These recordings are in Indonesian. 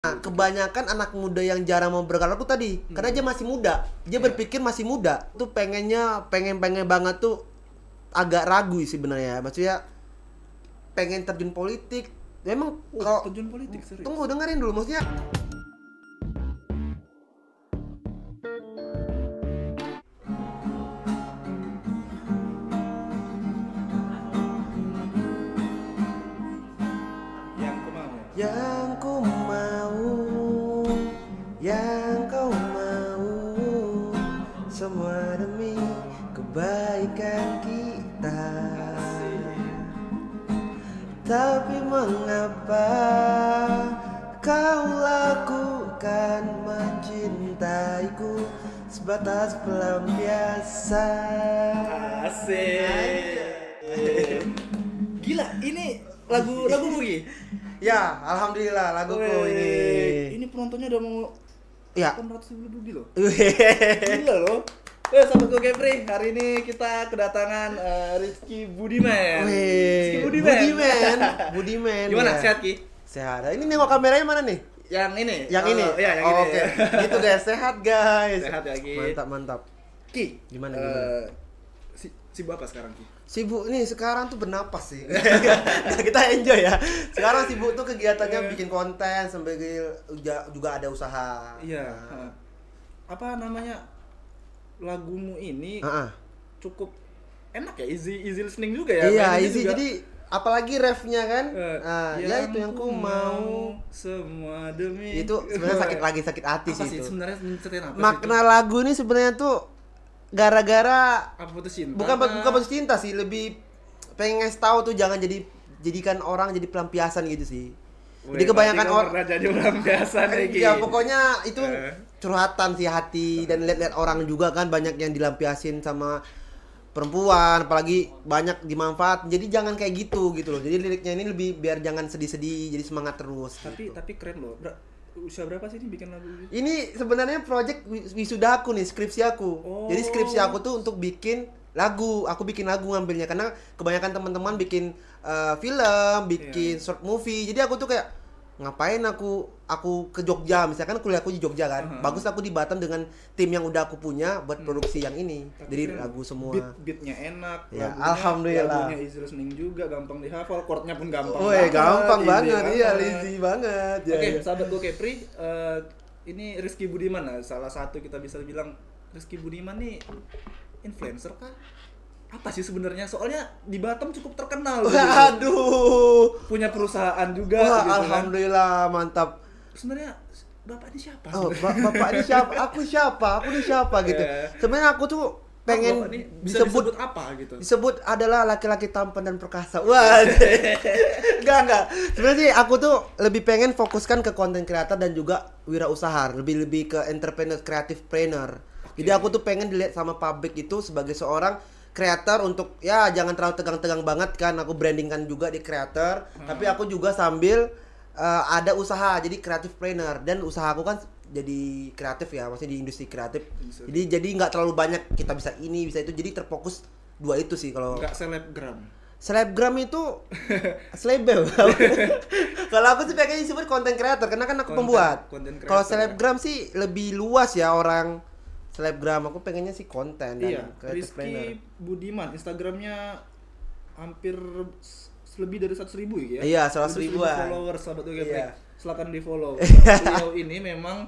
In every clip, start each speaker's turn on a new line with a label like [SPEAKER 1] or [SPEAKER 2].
[SPEAKER 1] Nah, kebanyakan anak muda yang jarang mau berkarakter tuh tadi, karena dia masih muda, dia berpikir masih muda, tuh pengen banget tuh agak ragu sih sebenarnya, maksudnya pengen terjun politik. Memang kalau
[SPEAKER 2] terjun politik serius.
[SPEAKER 1] tunggu dengerin dulu, maksudnya
[SPEAKER 2] Yang ku mau.
[SPEAKER 1] yang ku mau, yang kau mau, semua demi kebaikan kita. Tapi mengapa kau lakukan mencintaiku sebatas pelampiasan?
[SPEAKER 2] Asik. Gila, ini lagu Bugi.
[SPEAKER 1] Ya, alhamdulillah laguku ini.
[SPEAKER 2] Ini penontonnya udah mau
[SPEAKER 1] Ya.
[SPEAKER 2] 800.000 Bugi loh. Gila loh. Sahabat gue Kepri, hari ini kita kedatangan Rizky Budiman.
[SPEAKER 1] Wih, Budiman.
[SPEAKER 2] Gimana,
[SPEAKER 1] ya.
[SPEAKER 2] sehat Ki?
[SPEAKER 1] Sehat. Ini nengok kameranya mana nih?
[SPEAKER 2] Yang ini?
[SPEAKER 1] Yang ini?
[SPEAKER 2] Iya, yang
[SPEAKER 1] Oh,
[SPEAKER 2] ini.
[SPEAKER 1] oke. Gitu guys, sehat guys.
[SPEAKER 2] Sehat ya, Ki.
[SPEAKER 1] Mantap.
[SPEAKER 2] Ki,
[SPEAKER 1] Gimana?
[SPEAKER 2] sibuk apa sekarang Ki?
[SPEAKER 1] Sibuk nih sekarang tuh bernapas sih. Kita enjoy ya. Sekarang sibuk tuh kegiatannya bikin konten sambil juga ada usaha.
[SPEAKER 2] Iya. Apa namanya? Lagumu ini cukup enak ya, easy listening juga ya.
[SPEAKER 1] Iya,
[SPEAKER 2] mainnya
[SPEAKER 1] easy.
[SPEAKER 2] juga.
[SPEAKER 1] Jadi apalagi refnya kan, ya itu yang ku
[SPEAKER 2] ku
[SPEAKER 1] mau.
[SPEAKER 2] semua demi
[SPEAKER 1] Itu sebenarnya sakit hati
[SPEAKER 2] apa
[SPEAKER 1] sih itu.
[SPEAKER 2] sebenarnya menceritain apa
[SPEAKER 1] Makna lagu ini sebenarnya tuh gara-gara
[SPEAKER 2] apa putus cinta?
[SPEAKER 1] bukan putus cinta sih, lebih pengen ngasih tahu tuh jangan jadikan orang jadi pelampiasan gitu sih. Jadi kebanyakan orang
[SPEAKER 2] jadi orang biasa nih
[SPEAKER 1] ya pokoknya itu curhatan sih hati, dan lihat-lihat orang juga kan banyak yang dilampiasin sama perempuan, apalagi banyak dimanfaat. Jadi jangan kayak gitu loh. Jadi liriknya ini lebih biar jangan sedih-sedih, jadi semangat terus.
[SPEAKER 2] Tapi keren loh. Usia berapa sih ini bikin lagu ini?
[SPEAKER 1] Ini sebenarnya project wisuda aku nih, skripsi aku.
[SPEAKER 2] Oh.
[SPEAKER 1] Jadi skripsi aku tuh untuk bikin lagu. Aku bikin lagu ngambilnya karena kebanyakan teman-teman bikin film, bikin short movie. Jadi aku tuh kayak ngapain aku ke Jogja, misalkan kuliahku di Jogja kan. Bagus aku di Batam dengan tim yang udah aku punya buat produksi yang ini. Jadi lagu semua.
[SPEAKER 2] Beatnya enak.
[SPEAKER 1] Ya, alhamdulillah.
[SPEAKER 2] Lagunya easy listening juga, gampang dihafal, chordnya pun gampang.
[SPEAKER 1] Gampang banget.
[SPEAKER 2] Easy
[SPEAKER 1] Iya, easy banget. Ya,
[SPEAKER 2] Oke,
[SPEAKER 1] ya.
[SPEAKER 2] sahabat gue Kepri, ini Rizky Budiman lah, salah satu kita bisa bilang Rizky Budiman nih influencer kah? Apa sih sebenarnya? Soalnya di Batam cukup terkenal gitu.
[SPEAKER 1] Aduh.
[SPEAKER 2] Punya perusahaan juga
[SPEAKER 1] Wah,
[SPEAKER 2] gitu
[SPEAKER 1] alhamdulillah, mantap.
[SPEAKER 2] Sebenarnya Bapak ini siapa?
[SPEAKER 1] Oh, bapak ini siapa? Aku ini siapa gitu. Sebenarnya aku tuh pengen
[SPEAKER 2] Bapak ini bisa disebut apa gitu?
[SPEAKER 1] Disebut adalah laki-laki tampan dan perkasa. Wah. Enggak. Sebenarnya sih aku tuh lebih pengen fokuskan ke konten kreator dan juga wirausaha, lebih ke entrepreneur, creative planner. Jadi aku tuh pengen dilihat sama publik itu sebagai seorang kreator untuk ya jangan terlalu tegang-tegang banget kan. Aku brandingkan juga di kreator, tapi aku juga sambil ada usaha jadi creative planner, dan usaha aku kan jadi kreatif ya, maksudnya di industri kreatif. Jadi nggak terlalu banyak, kita bisa ini bisa itu, jadi terfokus dua itu sih. Kalau
[SPEAKER 2] nggak
[SPEAKER 1] selebgram itu selebel. Kalau aku sih pengen disebut konten kreator karena kan aku pembuat. Kalau selebgram sih lebih luas ya orang. Selebgram aku pengennya sih konten dan creative planner.
[SPEAKER 2] Rizky Budiman, Instagramnya hampir lebih dari 100.000 ya?
[SPEAKER 1] Iya, 100.000
[SPEAKER 2] followers, sahabat gue.
[SPEAKER 1] Iya.
[SPEAKER 2] Silakan di follow. Beliau ini memang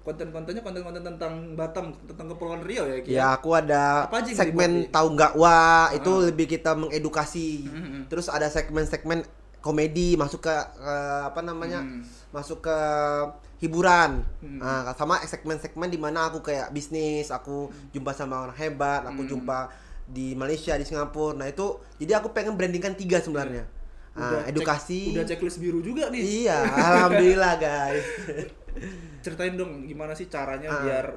[SPEAKER 2] konten-kontennya konten-konten tentang Batam, tentang Kepulauan Riau ya.
[SPEAKER 1] Ya, aku ada
[SPEAKER 2] apa aja yang
[SPEAKER 1] segmen
[SPEAKER 2] dibuat,
[SPEAKER 1] tahu nggak wah, itu lebih kita mengedukasi. Terus ada segmen-segmen komedi, masuk ke masuk ke hiburan. Nah, sama segmen-segmen di mana aku kayak bisnis, aku jumpa sama orang hebat, aku jumpa di Malaysia, di Singapura. Nah, itu jadi aku pengen brandingkan 3 sebenarnya. Edukasi.
[SPEAKER 2] Udah checklist biru juga nih.
[SPEAKER 1] Iya, alhamdulillah guys.
[SPEAKER 2] Ceritain dong gimana sih caranya biar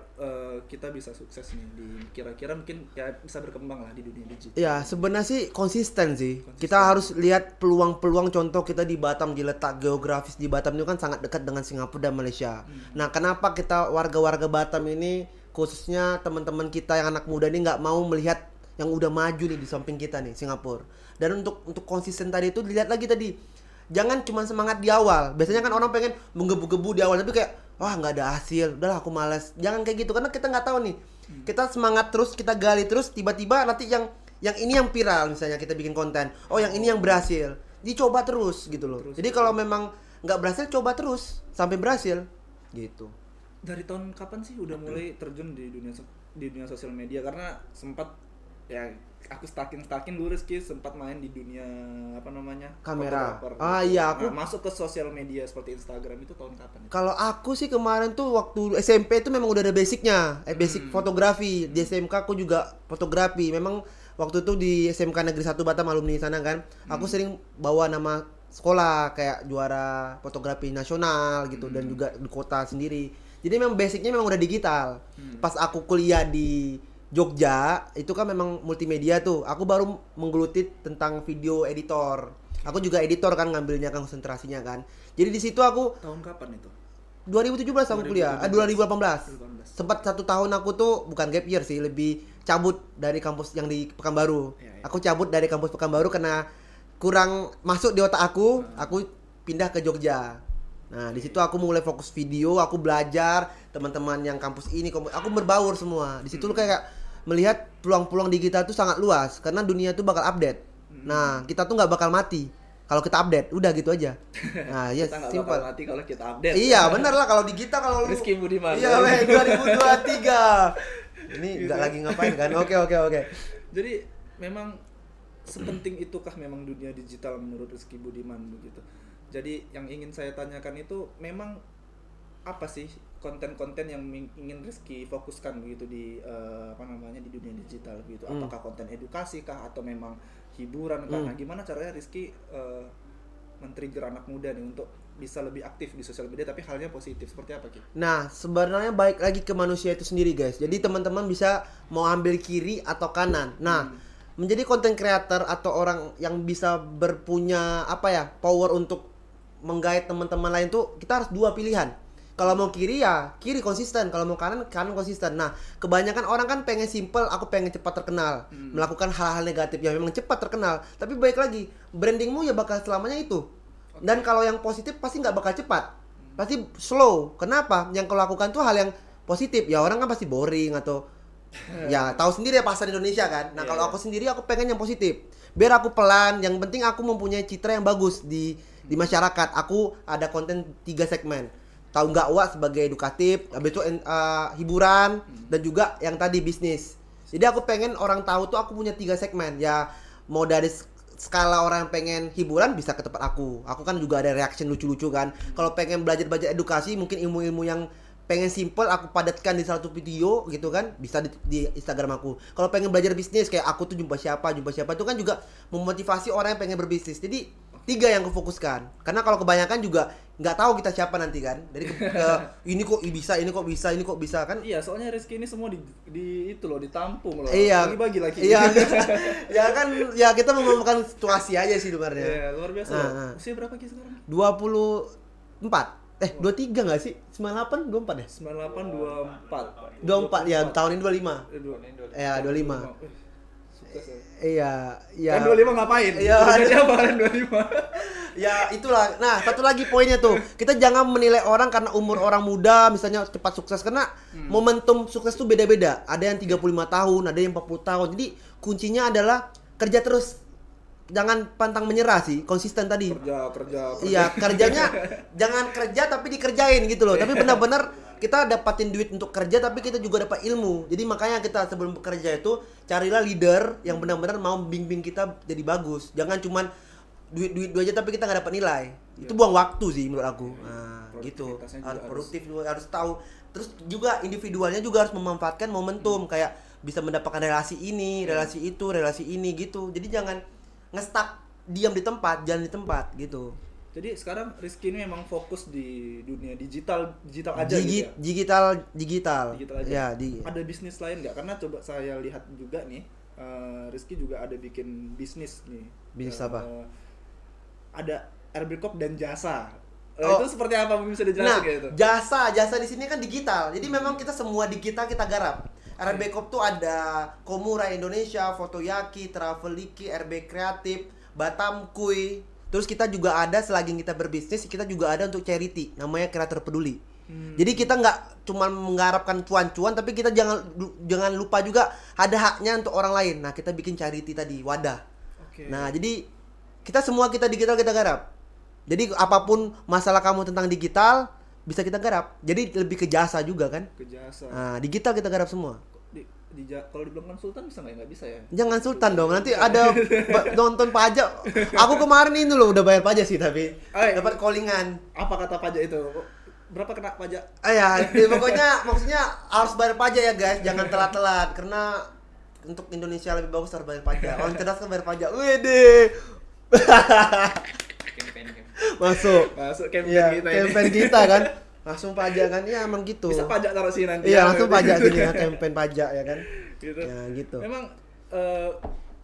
[SPEAKER 2] kita bisa sukses nih di kira-kira mungkin ya bisa berkembang lah di dunia digital.
[SPEAKER 1] Ya sebenarnya sih konsisten sih. Kita harus lihat peluang-peluang. Contoh kita di Batam, di letak geografis di Batam itu kan sangat dekat dengan Singapura dan Malaysia. Nah, kenapa kita warga-warga Batam ini, khususnya teman-teman kita yang anak muda ini nggak mau melihat yang udah maju nih di samping kita nih, Singapura. Dan untuk konsisten tadi itu dilihat lagi tadi jangan cuma semangat di awal. Biasanya kan orang pengen menggebu-gebu di awal tapi kayak wah nggak ada hasil, udahlah aku malas. Jangan kayak gitu karena kita nggak tahu nih. Kita semangat terus, kita gali terus, tiba-tiba nanti yang ini yang viral misalnya kita bikin konten. Oh yang ini yang berhasil. Dicoba terus gitu loh. Jadi kalau memang nggak berhasil coba terus sampai berhasil gitu.
[SPEAKER 2] Dari tahun kapan sih udah mulai terjun di dunia sosial media? Karena sempat ya aku stalking dulu Rizky sempat main di dunia apa namanya
[SPEAKER 1] kamera.
[SPEAKER 2] fotografer.
[SPEAKER 1] Iya aku
[SPEAKER 2] masuk ke sosial media seperti Instagram itu tahun kapan?
[SPEAKER 1] Kalau aku sih kemarin tuh waktu SMP itu memang udah ada basicnya, basic fotografi. Di SMK aku juga fotografi. Memang waktu itu di SMK Negeri 1 Batam alumni sana kan, aku sering bawa nama sekolah kayak juara fotografi nasional gitu dan juga di kota sendiri. Jadi memang basicnya memang udah digital. Pas aku kuliah di Jogja itu kan memang multimedia tuh. Aku baru menggeluti tentang video editor. Aku juga editor kan ngambilnya kan konsentrasinya kan. Jadi di situ aku
[SPEAKER 2] Tahun kapan itu?
[SPEAKER 1] 2017 aku kuliah, 2018. Sempat 1 tahun aku tuh bukan gap year sih, lebih cabut dari kampus yang di Pekanbaru. Aku cabut dari kampus Pekanbaru karena kurang masuk di otak aku pindah ke Jogja. Nah, di situ aku mulai fokus video, aku belajar, teman-teman yang kampus ini, aku berbaur semua. Di situ lu kayak melihat peluang-peluang digital tuh sangat luas karena dunia tuh bakal update. Nah, kita tuh nggak bakal mati kalau kita update, udah gitu aja. Nah, ya
[SPEAKER 2] kita nggak
[SPEAKER 1] simpel.
[SPEAKER 2] bakal mati kalau kita update.
[SPEAKER 1] Iya, bener lah kalau di kita kalau lu
[SPEAKER 2] Rizky Budiman.
[SPEAKER 1] Iya, 2023. Ini nggak lagi ngapain kan? Oke.
[SPEAKER 2] Jadi memang sepenting itukah memang dunia digital menurut Rizky Budiman begitu? Jadi yang ingin saya tanyakan itu memang apa sih konten-konten yang ingin Rizky fokuskan begitu di di dunia digital begitu? Apakah konten edukasi kah atau memang hiburan kah? Nah, gimana caranya Rizky men-trigger anak muda nih untuk bisa lebih aktif di sosial media tapi halnya positif seperti apa Ki?
[SPEAKER 1] Nah, sebenarnya baik lagi ke manusia itu sendiri guys. Jadi teman-teman bisa mau ambil kiri atau kanan. Nah, menjadi content creator atau orang yang bisa berpunya power untuk menggait teman-teman lain tuh kita harus 2 pilihan. Kalau mau kiri ya kiri konsisten, kalau mau kanan konsisten. Nah, kebanyakan orang kan pengen simple, aku pengen cepat terkenal, melakukan hal-hal negatif yang memang cepat terkenal. Tapi baik lagi, brandingmu ya bakal selamanya itu. Dan kalau yang positif pasti nggak bakal cepat, pasti slow. Kenapa? Yang kau lakukan tuh hal yang positif, ya orang kan pasti boring atau ya tahu sendiri ya pasar Indonesia kan. Nah, kalau aku sendiri aku pengen yang positif. Biar aku pelan, yang penting aku mempunyai citra yang bagus di masyarakat. Aku ada konten 3 segmen. Tahu nggak Wak sebagai edukatif, habis itu hiburan dan juga yang tadi bisnis. Jadi aku pengen orang tahu tuh aku punya 3 segmen. Ya mau dari skala orang pengen hiburan bisa ke tempat aku. Aku kan juga ada reaction lucu-lucu kan. Kalau pengen belajar edukasi, mungkin ilmu-ilmu yang pengen simple aku padatkan di satu video gitu kan, bisa di Instagram aku. Kalau pengen belajar bisnis kayak aku tuh jumpa siapa itu kan juga memotivasi orang yang pengen berbisnis. Jadi 3 yang kufokuskan. Karena kalau kebanyakan juga nggak tahu kita siapa nanti kan. Dari ini kok bisa kan.
[SPEAKER 2] Iya, soalnya Rizky ini semua ditampung loh.
[SPEAKER 1] Iya.
[SPEAKER 2] Bagi lagi.
[SPEAKER 1] Iya. Ya kan ya kita mengumumkan situasi aja sih sebenarnya.
[SPEAKER 2] Iya, luar biasa. Usia berapa Ki sekarang?
[SPEAKER 1] 24. 23 nggak sih? 98, 24 ya?
[SPEAKER 2] 98, 24.
[SPEAKER 1] 24 ya, tahun ini 25. Ya, 25.
[SPEAKER 2] Sukses ya.
[SPEAKER 1] Iya.
[SPEAKER 2] Kan 25 ngapain?
[SPEAKER 1] Iya.
[SPEAKER 2] Jadi apa kan 25?
[SPEAKER 1] Ya, itulah. Nah, satu lagi poinnya tuh. Kita jangan menilai orang karena umur orang muda misalnya cepat sukses karena momentum sukses tuh beda-beda. Ada yang 35 tahun, ada yang 40 tahun. Jadi, kuncinya adalah kerja terus. Jangan pantang menyerah sih, konsisten tadi.
[SPEAKER 2] Kerja.
[SPEAKER 1] Iya, kerjanya jangan kerja tapi dikerjain gitu loh. Tapi benar-benar kita dapatin duit untuk kerja tapi kita juga dapat ilmu. Jadi makanya kita sebelum bekerja itu carilah leader yang benar-benar mau bimbing kita jadi bagus. Jangan cuman duit aja tapi kita nggak dapat nilai. Itu buang waktu sih menurut aku. Nah, gitu. Harus produktif juga, harus tahu. Terus juga individualnya juga harus memanfaatkan momentum kayak bisa mendapatkan relasi ini, relasi itu, relasi ini gitu. Jadi jangan ngestak diam di tempat, jalan di tempat gitu.
[SPEAKER 2] Jadi sekarang Rizky ini memang fokus di dunia digital aja gitu ya?
[SPEAKER 1] Digital
[SPEAKER 2] aja.
[SPEAKER 1] Ya,
[SPEAKER 2] Ada bisnis lain nggak? Karena coba saya lihat juga nih, Rizky juga ada bikin bisnis nih.
[SPEAKER 1] Bisnis apa?
[SPEAKER 2] Ada RB Corp dan jasa. Itu seperti apa? Bisa dijelasin gitu?
[SPEAKER 1] Jasa di sini kan digital. Jadi memang kita semua digital kita garap. RB Corp tuh ada Komura Indonesia, Fotoyaki, Traveliki, RB Kreatif, Batam Kui, Terus kita juga ada selagi kita berbisnis, kita juga ada untuk charity, namanya Kreator Peduli. Jadi kita nggak cuma mengharapkan cuan-cuan, tapi kita jangan lupa juga ada haknya untuk orang lain. Nah, kita bikin charity tadi, wadah. Nah, jadi kita digital kita garap. Jadi apapun masalah kamu tentang digital bisa kita garap. Jadi lebih ke jasa juga kan?
[SPEAKER 2] Ke jasa.
[SPEAKER 1] Nah, digital kita garap semua.
[SPEAKER 2] Kalau dibilang konsultan bisa nggak bisa ya?
[SPEAKER 1] Jangan sultan dong, nanti ada nonton pajak. Aku kemarin ini loh udah bayar pajak sih, tapi dapat callingan.
[SPEAKER 2] Apa kata pajak itu? Berapa kena pajak?
[SPEAKER 1] Ya, pokoknya maksudnya harus bayar pajak ya guys, jangan telat-telat karena untuk Indonesia lebih bagus harus bayar pajak. Orang cerdas kan bayar pajak. Wede. Masuk campaign campaign kita kan. Langsung pajak kan, ya emang gitu.
[SPEAKER 2] Bisa pajak taruh sini nanti.
[SPEAKER 1] Iya, langsung pajak sini ya, campaign pajak ya kan.
[SPEAKER 2] Gitu.
[SPEAKER 1] Ya gitu.
[SPEAKER 2] Memang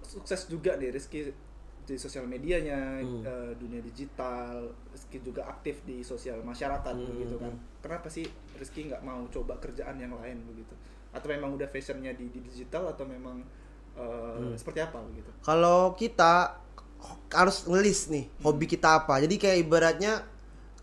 [SPEAKER 2] sukses juga nih Rizky di sosial medianya, dunia digital. Rizky juga aktif di sosial masyarakat begitu kan. Kenapa sih Rizky nggak mau coba kerjaan yang lain begitu? Atau memang udah fashionnya di digital atau memang seperti apa begitu?
[SPEAKER 1] Kalau kita harus ngelis nih hobi kita apa. Jadi kayak ibaratnya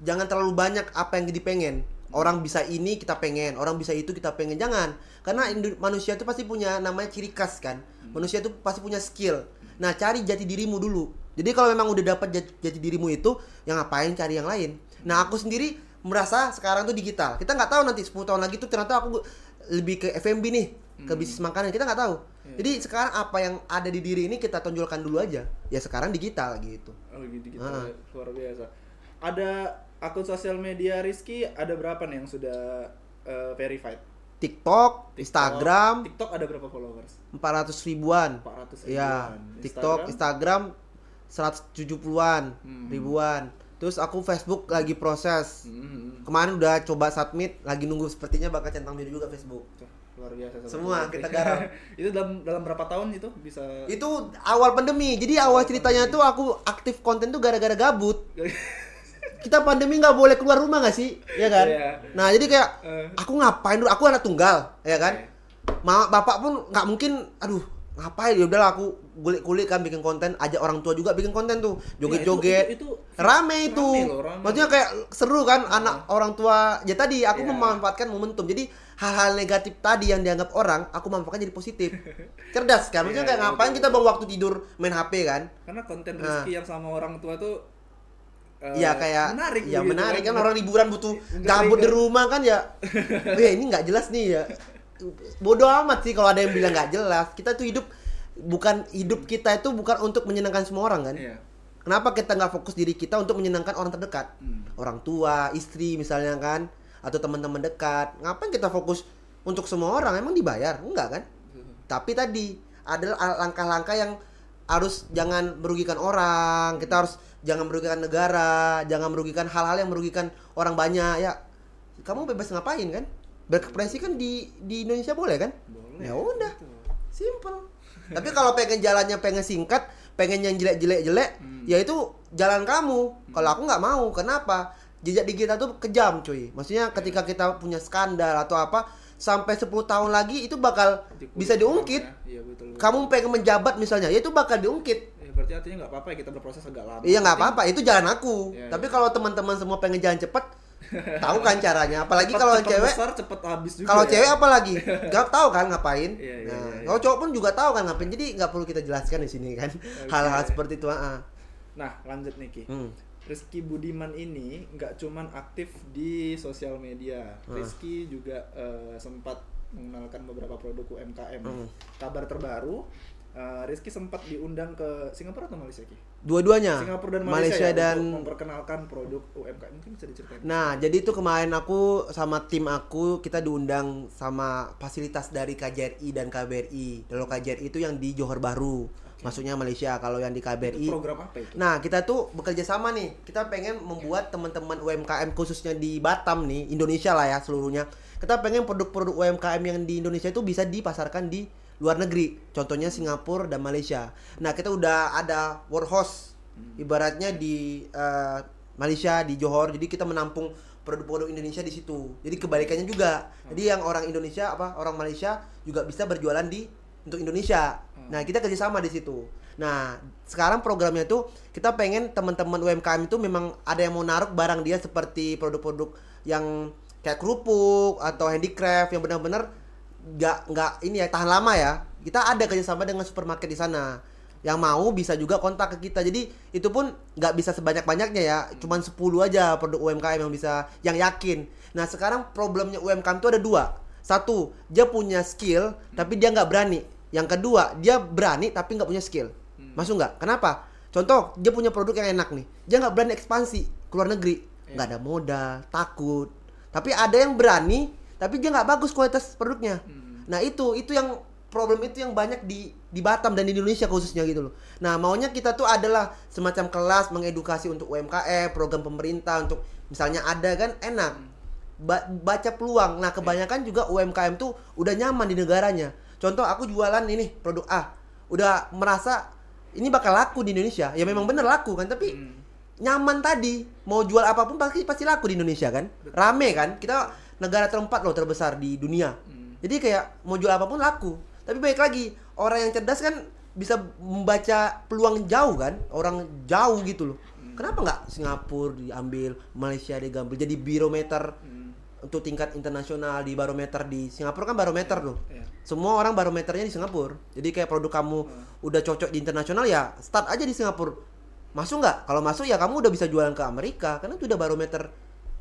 [SPEAKER 1] jangan terlalu banyak apa yang dipengen. Orang bisa ini kita pengen, orang bisa itu kita pengen. Jangan. Karena manusia itu pasti punya namanya ciri khas kan. Manusia itu pasti punya skill. Nah, cari jati dirimu dulu. Jadi kalau memang udah dapat jati dirimu itu, yang ngapain cari yang lain. Nah, aku sendiri merasa sekarang tuh digital. Kita nggak tahu nanti 10 tahun lagi tuh ternyata aku lebih ke F&B nih, ke bisnis makanan. Kita nggak tahu. Jadi sekarang apa yang ada di diri ini kita tonjolkan dulu aja. Ya sekarang digital gitu.
[SPEAKER 2] Oh, digital. Luar biasa. Ada akun sosial media Rizky ada berapa nih yang sudah verified?
[SPEAKER 1] TikTok, Instagram.
[SPEAKER 2] TikTok ada berapa followers?
[SPEAKER 1] 400 ribuan.
[SPEAKER 2] 400 ribuan.
[SPEAKER 1] Ya, TikTok, Instagram 170-an ribuan. Terus aku Facebook lagi proses. Kemarin udah coba submit, lagi nunggu, sepertinya bakal centang biru juga Facebook.
[SPEAKER 2] Luar biasa.
[SPEAKER 1] Semua kita garap.
[SPEAKER 2] Itu dalam berapa tahun itu bisa?
[SPEAKER 1] Itu awal pandemi. Jadi awal ceritanya tuh aku aktif konten tuh gara-gara gabut. Kita pandemi nggak boleh keluar rumah nggak sih, ya kan? Nah jadi kayak aku ngapain dulu? Aku anak tunggal, ya kan? Bapak pun nggak mungkin, aduh ngapain? Ya udahlah aku kulik kan bikin konten, ajak orang tua juga bikin konten tuh, joget-joget,
[SPEAKER 2] itu
[SPEAKER 1] rame itu.
[SPEAKER 2] Rame.
[SPEAKER 1] Maksudnya kayak seru kan, anak orang tua. Ya tadi aku memanfaatkan momentum. Jadi hal-hal negatif tadi yang dianggap orang, aku manfaatkan jadi positif. Cerdas kan? Maksudnya kayak ngapain kita buang waktu tidur main HP kan?
[SPEAKER 2] Karena konten Rizky yang sama orang tua tuh
[SPEAKER 1] iya kayak
[SPEAKER 2] menarik,
[SPEAKER 1] ya
[SPEAKER 2] gitu,
[SPEAKER 1] menarik kan, orang liburan butuh gabut di rumah kan ya. Ini nggak jelas nih ya. Bodoh amat sih kalau ada yang bilang nggak jelas. Kita tuh hidup kita itu bukan untuk menyenangkan semua orang kan. Kenapa kita nggak fokus diri kita untuk menyenangkan orang terdekat, orang tua, istri misalnya kan, atau teman-teman dekat. Ngapain kita fokus untuk semua orang? Emang dibayar? Enggak kan? Tapi tadi ada langkah-langkah yang harus jangan merugikan orang. Kita harus jangan merugikan negara, jangan merugikan hal-hal yang merugikan orang banyak ya. Kamu bebas ngapain kan? Berekspresi kan di Indonesia boleh kan? Boleh. Ya udah. Simple. Tapi kalau pengen jalannya pengen singkat, pengen yang jelek, ya itu jalan kamu. Kalau aku nggak mau. Kenapa? Jejak digital tuh kejam, cuy. Maksudnya ketika kita punya skandal atau apa, sampai 10 tahun lagi itu bakal bisa diungkit.
[SPEAKER 2] Iya, betul.
[SPEAKER 1] Kamu pengen menjabat misalnya, ya itu bakal diungkit.
[SPEAKER 2] Berarti artinya nggak apa-apa ya kita berproses agak lama.
[SPEAKER 1] Iya nggak apa-apa, itu jalan aku. Tapi kalau teman-teman semua pengen jalan cepet, tahu kan caranya. Apalagi kalau cewek,
[SPEAKER 2] cepet habis juga.
[SPEAKER 1] kalau cewek apalagi, nggak tahu kan ngapain.
[SPEAKER 2] Iya.
[SPEAKER 1] Kalau cowok pun juga tahu kan ngapain. Jadi nggak perlu kita jelaskan di sini kan. Hal-hal seperti itu.
[SPEAKER 2] Nah lanjut nih Ki. Rizky Budiman ini nggak cuman aktif di sosial media. Rizky juga sempat mengenalkan beberapa produk UMKM. Kabar terbaru, Rizky sempat diundang ke Singapura atau Malaysia Ki?
[SPEAKER 1] Dua-duanya.
[SPEAKER 2] Singapura dan
[SPEAKER 1] Malaysia
[SPEAKER 2] ya,
[SPEAKER 1] dan
[SPEAKER 2] untuk memperkenalkan produk UMKM. Mungkin bisa diceritain.
[SPEAKER 1] Nah, jadi itu kemarin aku sama tim aku kita diundang sama fasilitas dari KJRI dan KBRI. Kalau KJRI itu yang di Johor Bahru, maksudnya Malaysia. Kalau yang di KBRI
[SPEAKER 2] itu program apa itu?
[SPEAKER 1] Nah, kita tuh bekerja sama nih. Kita pengen membuat teman-teman UMKM khususnya di Batam nih, Indonesia lah ya seluruhnya. Kita pengen produk-produk UMKM yang di Indonesia itu bisa dipasarkan di luar negeri, contohnya Singapura dan Malaysia. Nah, kita udah ada warehouse ibaratnya di Malaysia, di Johor. Jadi kita menampung produk-produk Indonesia di situ. Jadi kebalikannya juga. Jadi yang orang Indonesia orang Malaysia juga bisa berjualan untuk Indonesia. Nah, kita kerjasama di situ. Nah, sekarang programnya tuh kita pengen teman-teman UMKM itu memang ada yang mau naruh barang dia seperti produk-produk yang kayak kerupuk atau handicraft yang benar-benar nggak ini ya tahan lama ya. Kita ada kerjasama dengan supermarket di sana. Yang mau bisa juga kontak ke kita. Jadi itu pun nggak bisa sebanyak-banyaknya ya. Cuman 10 aja produk UMKM yang bisa, yang yakin. Nah sekarang problemnya UMKM itu ada 2. Satu, dia punya skill tapi dia nggak berani. Yang kedua, dia berani tapi nggak punya skill. Masuk nggak? Kenapa? Contoh, dia punya produk yang enak nih. Dia nggak berani ekspansi ke luar negeri. Nggak ada modal, takut. Tapi ada yang berani, tapi dia nggak bagus kualitas produknya. Nah itu yang problem itu yang banyak di Batam dan di Indonesia khususnya gitu loh. Nah maunya kita tuh adalah semacam kelas mengedukasi untuk UMKM, program pemerintah untuk misalnya ada kan enak. Baca peluang. Nah kebanyakan juga UMKM tuh udah nyaman di negaranya. Contoh aku jualan ini produk A, udah merasa ini bakal laku di Indonesia. Ya memang bener laku kan, tapi nyaman tadi. Mau jual apapun pasti laku di Indonesia kan. Rame kan. Kita negara terempat loh terbesar di dunia. Jadi kayak mau jual apapun laku. Tapi baik lagi, orang yang cerdas kan bisa membaca peluang jauh kan. Orang jauh gitu loh. Kenapa nggak Singapura diambil, Malaysia diambil jadi barometer untuk tingkat internasional. Di barometer di Singapura kan barometer tuh. Semua orang barometernya di Singapura. Jadi kayak produk kamu udah cocok di internasional ya start aja di Singapura. Masuk nggak? Kalau masuk ya kamu udah bisa jualan ke Amerika karena itu udah barometer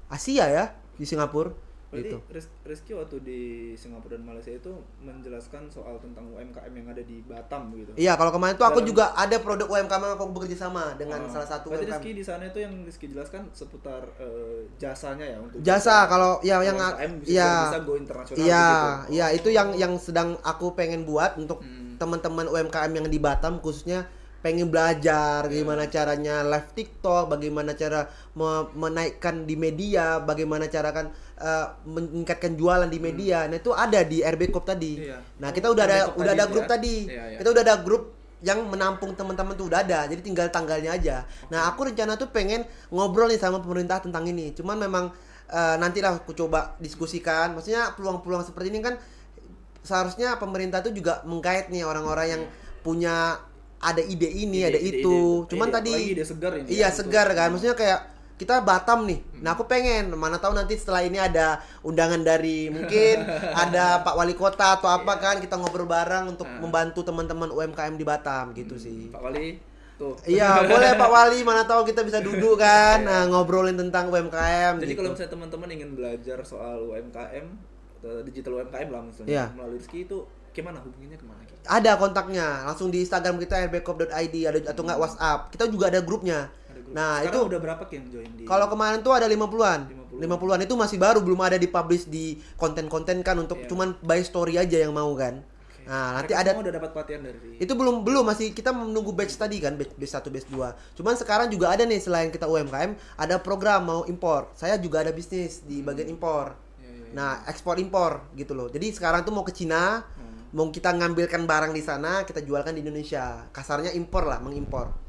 [SPEAKER 1] Asia ya di Singapura.
[SPEAKER 2] Berarti
[SPEAKER 1] Gitu.
[SPEAKER 2] Rizky waktu di Singapura dan Malaysia itu menjelaskan soal tentang UMKM yang ada di Batam gitu.
[SPEAKER 1] Iya, kalau kemarin tuh aku juga ada produk UMKM yang aku bekerja sama dengan salah satu
[SPEAKER 2] berarti
[SPEAKER 1] UMKM.
[SPEAKER 2] Rizky di sana itu yang Rizky jelaskan seputar jasanya ya untuk
[SPEAKER 1] Jasa kalau ya yang
[SPEAKER 2] UMKM bisa go internasional
[SPEAKER 1] iya,
[SPEAKER 2] gitu.
[SPEAKER 1] iya itu yang sedang aku pengen buat untuk teman-teman UMKM yang di Batam khususnya pengen belajar gimana caranya live TikTok, bagaimana cara menaikkan di media, bagaimana cara kan meningkatkan jualan di media. Nah, itu ada di RB Corp tadi.
[SPEAKER 2] Iya.
[SPEAKER 1] Nah, kita udah ada grup tadi.
[SPEAKER 2] Iya.
[SPEAKER 1] Kita udah ada grup yang menampung teman-teman tuh udah ada. Jadi tinggal tanggalnya aja. Nah, aku rencana tuh pengen ngobrol nih sama pemerintah tentang ini. Cuman memang nantilah aku coba diskusikan. Maksudnya peluang-peluang seperti ini kan seharusnya pemerintah tuh juga menggait nih orang-orang yang punya ada ide ini, ada itu. Cuman tadi
[SPEAKER 2] ide segar ini.
[SPEAKER 1] iya, segar kan. Maksudnya kayak kita Batam nih. Nah, aku pengen mana tahu nanti setelah ini ada undangan dari mungkin ada Pak Wali Kota atau apa kan kita ngobrol bareng untuk membantu teman-teman UMKM di Batam gitu sih.
[SPEAKER 2] Pak Wali tuh.
[SPEAKER 1] Iya, boleh Pak Wali, mana tahu kita bisa duduk kan ngobrolin tentang UMKM
[SPEAKER 2] Jadi
[SPEAKER 1] gitu.
[SPEAKER 2] kalau misalnya teman-teman ingin belajar soal UMKM, digital UMKM lah misalnya melalui Rizky itu gimana hubunginnya kemana?
[SPEAKER 1] Ada kontaknya, langsung di Instagram kita rbcorp.id ada atau enggak WhatsApp. Kita juga ada grupnya. Nah,
[SPEAKER 2] sekarang
[SPEAKER 1] itu
[SPEAKER 2] udah berapa yang join di?
[SPEAKER 1] Kalau kemarin tuh ada 50-an. 50-an itu masih baru, belum ada dipublish di konten-konten kan untuk cuman by story aja yang mau kan. Nah, nanti ada
[SPEAKER 2] udah dapat pelatihan dari
[SPEAKER 1] itu belum masih kita menunggu batch tadi kan, batch 1, batch 2. Cuman sekarang juga ada nih selain kita UMKM, ada program mau impor. Saya juga ada bisnis di bagian impor. Nah, ekspor impor gitu loh. Jadi sekarang tuh mau ke Cina, mau kita ngambilkan barang di sana, kita jualkan di Indonesia. Kasarnya impor lah, mengimpor.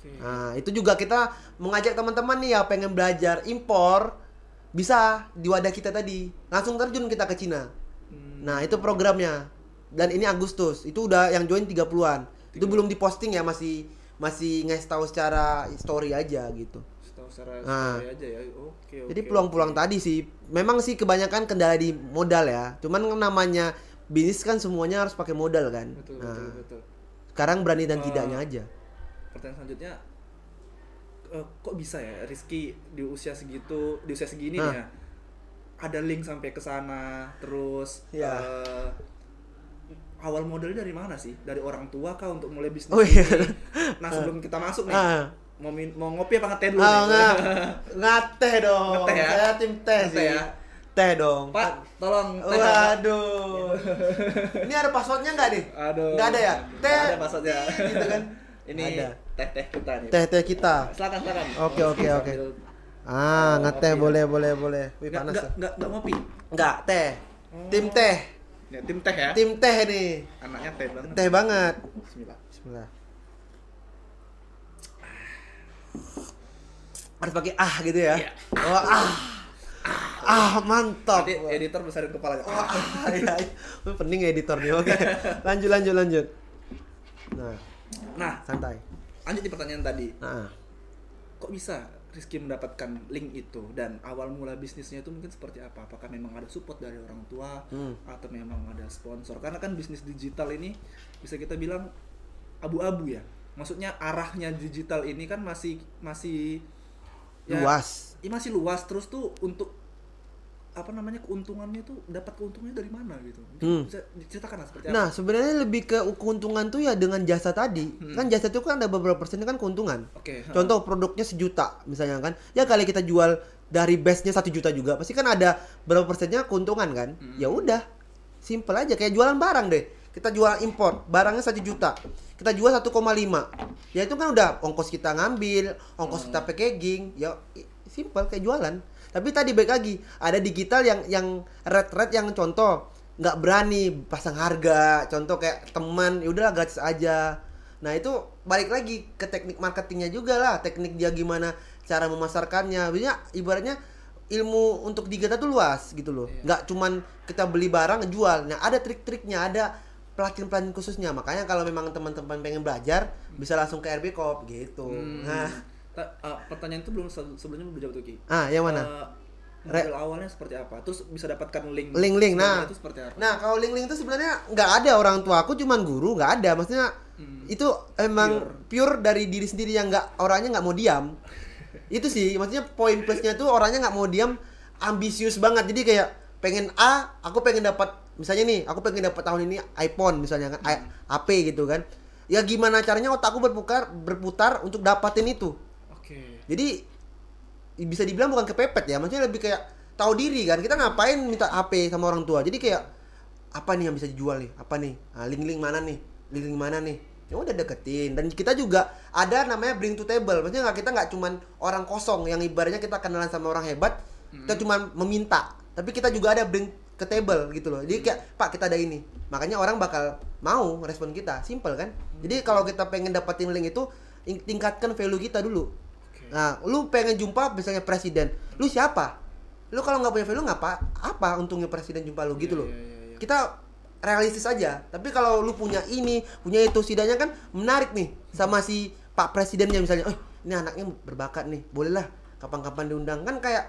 [SPEAKER 1] Nah, itu juga kita mengajak teman-teman nih ya pengen belajar impor, bisa di wadah kita tadi. Langsung terjun kita ke Cina. Nah, itu programnya. Dan ini Agustus. Itu udah yang join 30-an. Itu belum diposting ya, masih ngasih tahu secara story aja gitu.
[SPEAKER 2] Story aja ya.
[SPEAKER 1] Jadi peluang-peluang tadi sih memang sih kebanyakan kendala di modal ya. Cuman namanya bisnis kan semuanya harus pakai modal kan.
[SPEAKER 2] Betul.
[SPEAKER 1] Sekarang berani dan tidaknya aja.
[SPEAKER 2] Pertanyaan selanjutnya, kok bisa ya Rizky di usia segini nih ya, ada link sampai ke sana, terus awal modalnya dari mana sih? Dari orang tua kah untuk mulai bisnis ini? Nah, sebelum kita masuk nih, mau ngopi apa ngeteh dulu nih?
[SPEAKER 1] Ngeteh dong.
[SPEAKER 2] Ngeteh ya?
[SPEAKER 1] Saya tim teh sih.
[SPEAKER 2] Ya?
[SPEAKER 1] Teh dong.
[SPEAKER 2] Pak, tolong teh.
[SPEAKER 1] Waduh. Ini ada passwordnya nggak nih?
[SPEAKER 2] Aduh.
[SPEAKER 1] Nggak ada ya? Teh.
[SPEAKER 2] Ada passwordnya.
[SPEAKER 1] Gitu kan?
[SPEAKER 2] Ini
[SPEAKER 1] ada.
[SPEAKER 2] Teh kita nih.
[SPEAKER 1] Teh kita.
[SPEAKER 2] Silakan.
[SPEAKER 1] Oke. Ngeteh boleh. Wih, panas.
[SPEAKER 2] Enggak ngopi.
[SPEAKER 1] Enggak, teh. Tim teh.
[SPEAKER 2] Ya, tim teh ya.
[SPEAKER 1] Tim teh nih.
[SPEAKER 2] Anaknya teh banget.
[SPEAKER 1] Teh banget.
[SPEAKER 2] Bismillah.
[SPEAKER 1] Harus pakai gitu ya.
[SPEAKER 2] Iya.
[SPEAKER 1] Mantap.
[SPEAKER 2] Nanti editor besarin kepalanya.
[SPEAKER 1] Iya. Pening editor nih. Oke. Lanjut. Nah.
[SPEAKER 2] Nah,
[SPEAKER 1] santai.
[SPEAKER 2] lanjut di pertanyaan tadi.
[SPEAKER 1] Ah.
[SPEAKER 2] Kok bisa Rizky mendapatkan link itu, dan awal mula bisnisnya itu mungkin seperti apa? Apakah memang ada support dari orang tua atau memang ada sponsor? Karena kan bisnis digital ini bisa kita bilang abu-abu ya. Maksudnya arahnya digital ini kan masih ya,
[SPEAKER 1] Luas.
[SPEAKER 2] ya masih luas. Terus tuh untuk apa namanya, keuntungannya tuh, dapat keuntungannya dari mana gitu? Bisa diceritakan seperti apa?
[SPEAKER 1] Nah, sebenarnya lebih ke keuntungan tuh ya dengan jasa tadi. Kan jasa itu kan ada beberapa persen kan keuntungan.
[SPEAKER 2] Oke.
[SPEAKER 1] Contoh produknya 1 juta misalnya kan. Ya kali kita jual dari base-nya 1 juta juga, pasti kan ada berapa persennya keuntungan kan? Ya udah. Simple aja kayak jualan barang deh. Kita jual impor, barangnya 1 juta. Kita jual 1,5. Ya itu kan udah ongkos kita ngambil, ongkos kita packaging, ya simple kayak jualan. Tapi tadi baik lagi, ada digital yang red yang contoh nggak berani pasang harga, contoh kayak teman, ya udahlah gratis aja. Nah itu balik lagi ke teknik marketingnya juga lah, teknik dia gimana cara memasarkannya. Biasanya ibaratnya ilmu untuk digital tuh luas gitu loh, nggak cuman kita beli barang jual. Nah ada trik-triknya, ada pelatihan khususnya. Makanya kalau memang teman-teman pengen belajar bisa langsung ke RB Corp gitu. Nah.
[SPEAKER 2] Pertanyaan itu belum, sebelumnya belum dijawab tuh Ki.
[SPEAKER 1] Yang mana?
[SPEAKER 2] Model awalnya seperti apa? Terus bisa dapatkan link.
[SPEAKER 1] Nah,
[SPEAKER 2] itu seperti apa?
[SPEAKER 1] Nah, kalau link itu sebenarnya nggak ada, orang tua aku cuman guru, nggak ada. Maksudnya itu emang pure dari diri sendiri yang orangnya nggak mau diam. Itu sih, maksudnya poin plusnya tuh orangnya nggak mau diam, ambisius banget. Jadi kayak pengen A, aku pengen dapat, misalnya nih, aku pengen dapat tahun ini iPhone misalnya kan, HP gitu kan. Ya gimana caranya otakku berputar untuk dapatin itu. Jadi bisa dibilang bukan kepepet ya, maksudnya lebih kayak tahu diri kan. Kita ngapain minta HP sama orang tua? Jadi kayak apa nih yang bisa dijual nih? Apa nih? Link mana nih? Link mana nih? Ya udah deketin. Dan kita juga ada namanya bring to table. Maksudnya kita nggak cuman orang kosong yang ibaratnya kita kenalan sama orang hebat, kita cuman meminta. Tapi kita juga ada bring ke table gitu loh. Jadi kayak Pak kita ada ini. Makanya orang bakal mau respon kita. Simple kan? Jadi kalau kita pengen dapetin link itu, tingkatkan value kita dulu. Nah, lu pengen jumpa misalnya presiden, lu siapa? Lu kalau nggak punya value apa untungnya presiden jumpa lu gitu loh. Kita realistis aja. Tapi kalau lu punya ini, punya itu, setidaknya kan menarik nih sama si Pak Presidennya misalnya. Ini anaknya berbakat nih, bolehlah kapan-kapan diundang. Kan kayak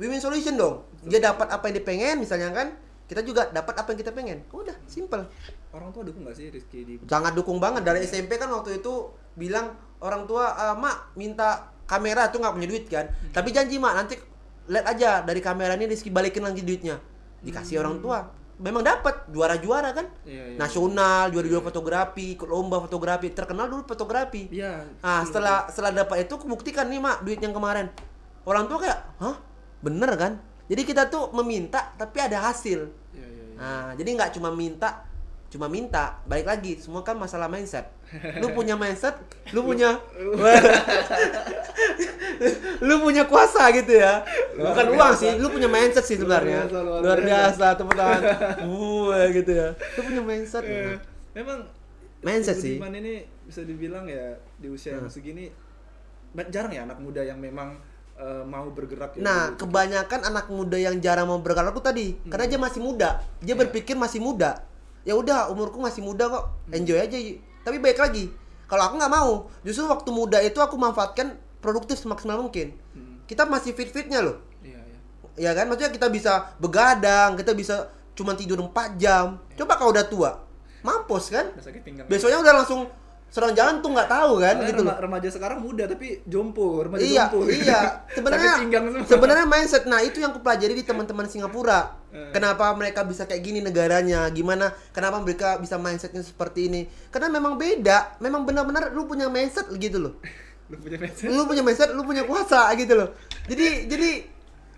[SPEAKER 1] win-win solution dong. Dia dapat apa yang dia pengen misalnya kan, kita juga dapat apa yang kita pengen. Udah, simple.
[SPEAKER 2] Orang tua dukung nggak sih Rizky di?
[SPEAKER 1] Sangat dukung banget. Dari SMP kan waktu itu bilang orang tua, Mak minta kamera tuh nggak punya duit kan, tapi janji Mak nanti lihat aja dari kamera ini Rizky balikin lagi duitnya. Dikasih orang tua, memang dapat juara nasional, juara fotografi, ikut lomba fotografi, terkenal dulu fotografi. Nah setelah dapat itu kebuktikan nih Mak duit yang kemarin. Orang tua kayak, hah bener kan? Jadi kita tuh meminta tapi ada hasil. Nah jadi nggak cuma minta, balik lagi, semua kan masalah mindset. Lu punya mindset, lu punya kuasa gitu ya. Bukan uang sih, lu punya mindset sih sebenarnya. Luar biasa, tepuk tangan. Gitu ya. Lu punya mindset.
[SPEAKER 2] Memang
[SPEAKER 1] mindset sih.
[SPEAKER 2] Budiman ini bisa dibilang ya di usia yang segini jarang ya anak muda yang memang mau bergerak ya.
[SPEAKER 1] Nah, kebanyakan anak muda yang jarang mau bergerak itu tadi, karena dia masih muda. Dia berpikir masih muda. Ya udah, umurku masih muda kok, enjoy aja. Tapi baik lagi, kalau aku nggak mau, justru waktu muda itu aku manfaatkan produktif semaksimal mungkin. Kita masih fit-fitnya loh. Ya kan, maksudnya kita bisa begadang, kita bisa cuma tidur 4 jam. Coba kalau udah tua, mampus kan? Besoknya udah langsung serangan jantung, nggak tahu kan. Gitu loh.
[SPEAKER 2] Remaja sekarang muda tapi jompo, remaja jompo.
[SPEAKER 1] Iya. Sebenarnya mindset. Nah, itu yang kupelajari di teman-teman Singapura. Kenapa mereka bisa kayak gini negaranya? Gimana? Kenapa mereka bisa mindsetnya seperti ini? Karena memang beda. Memang benar-benar lu punya mindset gitu loh. Lu punya mindset, lu punya kuasa gitu loh. Jadi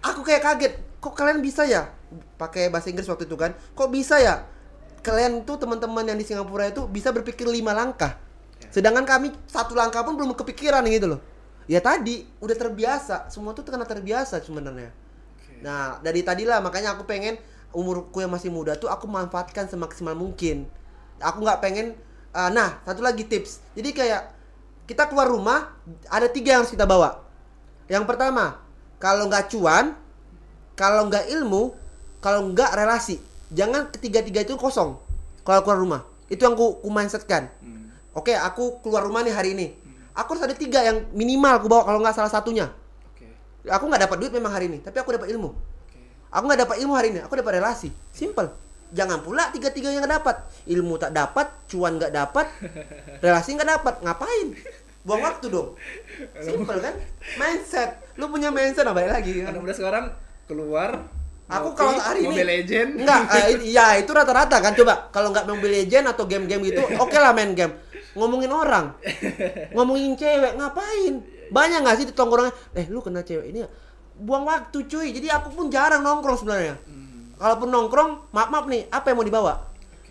[SPEAKER 1] aku kayak kaget. Kok kalian bisa ya? Pakai bahasa Inggris waktu itu kan. Kok bisa ya? Kalian tuh teman-teman yang di Singapura itu bisa berpikir 5 langkah. Sedangkan kami 1 langkah pun belum kepikiran gitu loh. Ya tadi udah terbiasa, semua tuh karena terbiasa sebenarnya. Nah dari tadilah makanya aku pengen umurku yang masih muda tuh aku manfaatkan semaksimal mungkin. Aku nggak pengen. Nah satu lagi tips. Jadi kayak kita keluar rumah ada 3 yang harus kita bawa. Yang pertama, kalau nggak cuan, kalau nggak ilmu, kalau nggak relasi. Jangan ketiga-tiga itu kosong kalau keluar rumah. Itu yang ku mindsetkan. Oke, aku keluar rumah nih hari ini. Aku harus ada 3 yang minimal aku bawa kalau nggak salah satunya.
[SPEAKER 2] Oke.
[SPEAKER 1] Aku nggak dapat duit memang hari ini, tapi aku dapat ilmu.
[SPEAKER 2] Oke.
[SPEAKER 1] Aku nggak dapat ilmu hari ini, aku dapat relasi. Simple. Jangan pula 3-3 yang nggak dapat. Ilmu tak dapat, cuan nggak dapat, relasi nggak dapat. Ngapain? Buang waktu dong. Simple kan? Mindset. Lu punya mindset apa lagi kan?
[SPEAKER 2] Anak muda sekarang keluar.
[SPEAKER 1] Aku
[SPEAKER 2] ngopi,
[SPEAKER 1] kalau hari ini
[SPEAKER 2] Mobile Legend.
[SPEAKER 1] enggak, iya itu rata-rata kan. Coba kalau nggak Mobile Legend atau game-game gitu, oke lah main game. Ngomongin orang, ngomongin cewek, ngapain? Banyak nggak sih di tongkrongan? Lu kena cewek ini ya? Buang waktu cuy. Jadi aku pun jarang nongkrong sebenarnya. Kalaupun nongkrong, maaf nih, apa yang mau dibawa?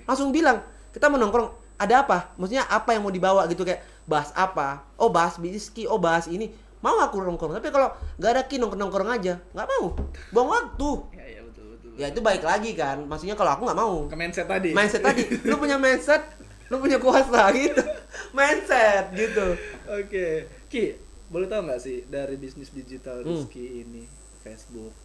[SPEAKER 1] Langsung bilang, kita mau nongkrong, ada apa? Maksudnya apa yang mau dibawa gitu, kayak bahas apa? Oh bahas biski, oh bahas ini. Mau aku nongkrong, tapi kalau nggak ada nongkrong aja, nggak mau. Buang waktu.
[SPEAKER 2] Ya betul.
[SPEAKER 1] Ya itu baik lagi kan. Maksudnya kalau aku nggak mau.
[SPEAKER 2] Ke mindset tadi.
[SPEAKER 1] Mindset tadi. Lu punya mindset, lu punya kuasa gitu. Mindset gitu.
[SPEAKER 2] Oke. Ki, boleh tahu nggak sih dari bisnis digital Rizky ini, Facebook,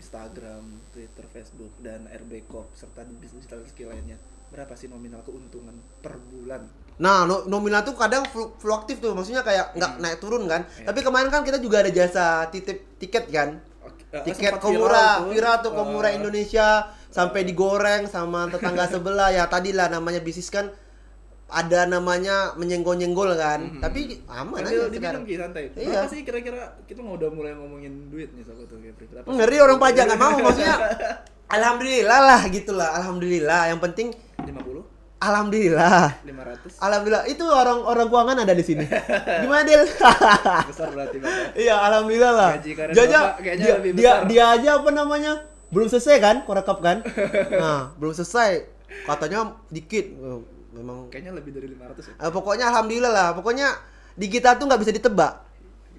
[SPEAKER 2] Instagram, Twitter, Facebook, dan RB Corp serta di bisnis digital Rizky lainnya, berapa sih nominal keuntungan per bulan?
[SPEAKER 1] Nah, nominal tuh kadang fluktuatif tuh, maksudnya kayak nggak naik turun kan. Tapi kemarin kan kita juga ada jasa titip tiket kan. Tiket viral tuh Komura Indonesia sampai digoreng sama tetangga sebelah ya. Tadi lah namanya bisnis kan ada namanya menyenggol-nyenggol kan. Tapi aman aja sekarang.
[SPEAKER 2] Santai.
[SPEAKER 1] Iya.
[SPEAKER 2] Berapa sih kira-kira kita mau udah mulai ngomongin duit nih sobat tuh kayak
[SPEAKER 1] Ngeri orang pajak nggak mau, maksudnya alhamdulillah lah gitulah, alhamdulillah. Yang penting
[SPEAKER 2] 50,
[SPEAKER 1] alhamdulillah.
[SPEAKER 2] 500.
[SPEAKER 1] Alhamdulillah itu orang keuangan ada di sini. Gimana Del?
[SPEAKER 2] Besar berarti Bapak.
[SPEAKER 1] Iya, alhamdulillah lah.
[SPEAKER 2] Gaji karyawan
[SPEAKER 1] Jaja,
[SPEAKER 2] Bapak kayaknya lebih besar.
[SPEAKER 1] dia aja apa namanya? Belum selesai kan, korekap kan? Nah, belum selesai. Katanya dikit. Memang
[SPEAKER 2] Kayaknya lebih dari 500 ya.
[SPEAKER 1] pokoknya alhamdulillah lah. Pokoknya digital tuh nggak bisa ditebak.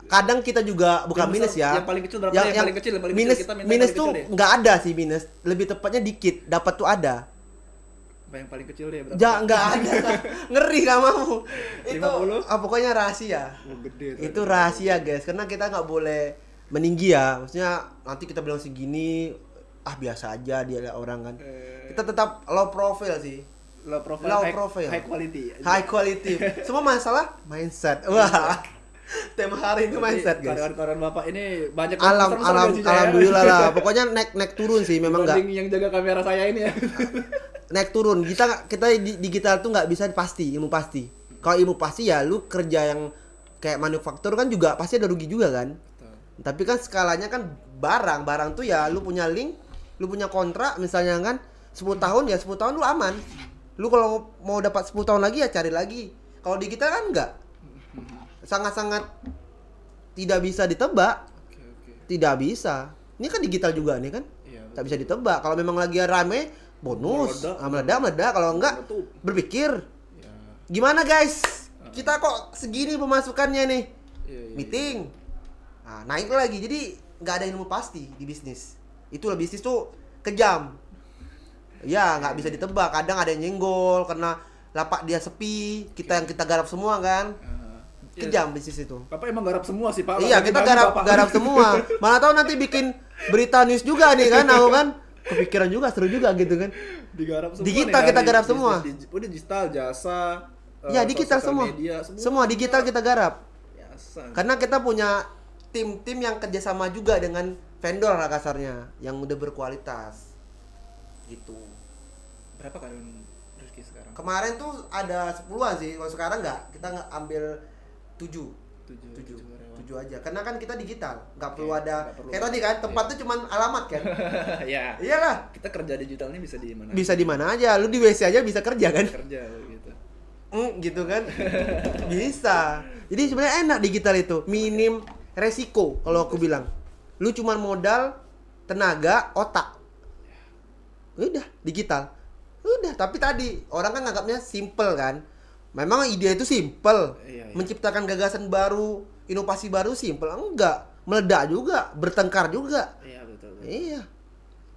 [SPEAKER 1] Kadang kita juga bukan
[SPEAKER 2] Yang
[SPEAKER 1] minus
[SPEAKER 2] besar,
[SPEAKER 1] ya.
[SPEAKER 2] yang paling kecil berapa? Yang paling kecil,
[SPEAKER 1] minus,
[SPEAKER 2] kita minta
[SPEAKER 1] minus
[SPEAKER 2] paling
[SPEAKER 1] tuh
[SPEAKER 2] kecil deh.
[SPEAKER 1] nggak ada sih minus. Lebih tepatnya dikit. Dapat tuh ada.
[SPEAKER 2] Yang paling kecil deh berapa?
[SPEAKER 1] Nggak ada. Ngeri nggak mau. Itu
[SPEAKER 2] 50?
[SPEAKER 1] pokoknya rahasia.
[SPEAKER 2] Oh, gede.
[SPEAKER 1] Itu rahasia guys, karena kita nggak boleh meninggi ya. Maksudnya nanti kita bilang segini, biasa aja dia lihat orang kan. Kita tetap low profile sih.
[SPEAKER 2] Low profile, high quality.
[SPEAKER 1] High quality. Semua masalah mindset. Wah. Tema hari ini mindset guys.
[SPEAKER 2] Karyawan Bapak ini banyak
[SPEAKER 1] Alhamdulillah lah. Pokoknya naik turun sih memang nggak.
[SPEAKER 2] Yang jaga kamera saya ini ya.
[SPEAKER 1] Naik turun. Kita di digital tuh nggak bisa pasti, ilmu pasti. Kalau ilmu pasti ya lu kerja yang kayak manufaktur kan juga pasti ada rugi juga kan. Betul. Tapi kan skalanya kan barang tuh ya lu punya link, lu punya kontrak misalnya kan 10 tahun ya 10 tahun lu aman. Lu kalau mau dapat 10 tahun lagi ya cari lagi. Kalau digital kan enggak. Sangat-sangat tidak bisa ditebak. Tidak bisa. Ini kan digital juga nih kan. Tak bisa ditebak. Kalau memang lagi rame bonus, meledak. Kalau enggak berpikir gimana guys? Kita kok segini pemasukannya nih? Meeting. Nah, naik lagi. Jadi nggak ada ilmu pasti di bisnis. Itulah bisnis tuh kejam. Ya nggak bisa ditebak. Kadang ada yang nyenggol karena lapak dia sepi. Yang kita garap semua kan. Kejam bisnis itu.
[SPEAKER 2] Bapak emang garap semua sih Pak.
[SPEAKER 1] Iya kita garap semua. Mana tahu nanti bikin berita news juga nih kan. Aku kan kepikiran juga, seru juga gitu kan.
[SPEAKER 2] Digarap semua.
[SPEAKER 1] Digital kita garap semua.
[SPEAKER 2] Digital, jasa.
[SPEAKER 1] Ya digital semua. Semua digital kita garap. Karena kita punya tim-tim yang kerjasama juga dengan vendor lah kasarnya, yang udah berkualitas. Gitu.
[SPEAKER 2] Berapa karyawan Rizky sekarang?
[SPEAKER 1] Kemarin tuh ada 10-an sih. Kalau sekarang nggak, kita ambil 7 aja. Karena kan kita digital, nggak perlu ada. Kayak tadi kan tempat tuh cuman alamat kan.
[SPEAKER 2] Ya.
[SPEAKER 1] Iyalah.
[SPEAKER 2] Kita kerja digital ini bisa di mana?
[SPEAKER 1] Bisa di mana aja. Lu di WC aja bisa kerja kan?
[SPEAKER 2] Kerja gitu.
[SPEAKER 1] Gitu kan. Bisa. Jadi sebenarnya enak digital itu. Minim resiko kalau aku bilang. Lu cuman modal, tenaga, otak. Udah digital. Udah, tapi tadi orang kan nganggapnya simple kan. Memang ide itu simple. Iya. Menciptakan gagasan baru, inovasi baru simple. Enggak, meledak juga, bertengkar juga.
[SPEAKER 2] Iya, betul.
[SPEAKER 1] Iya.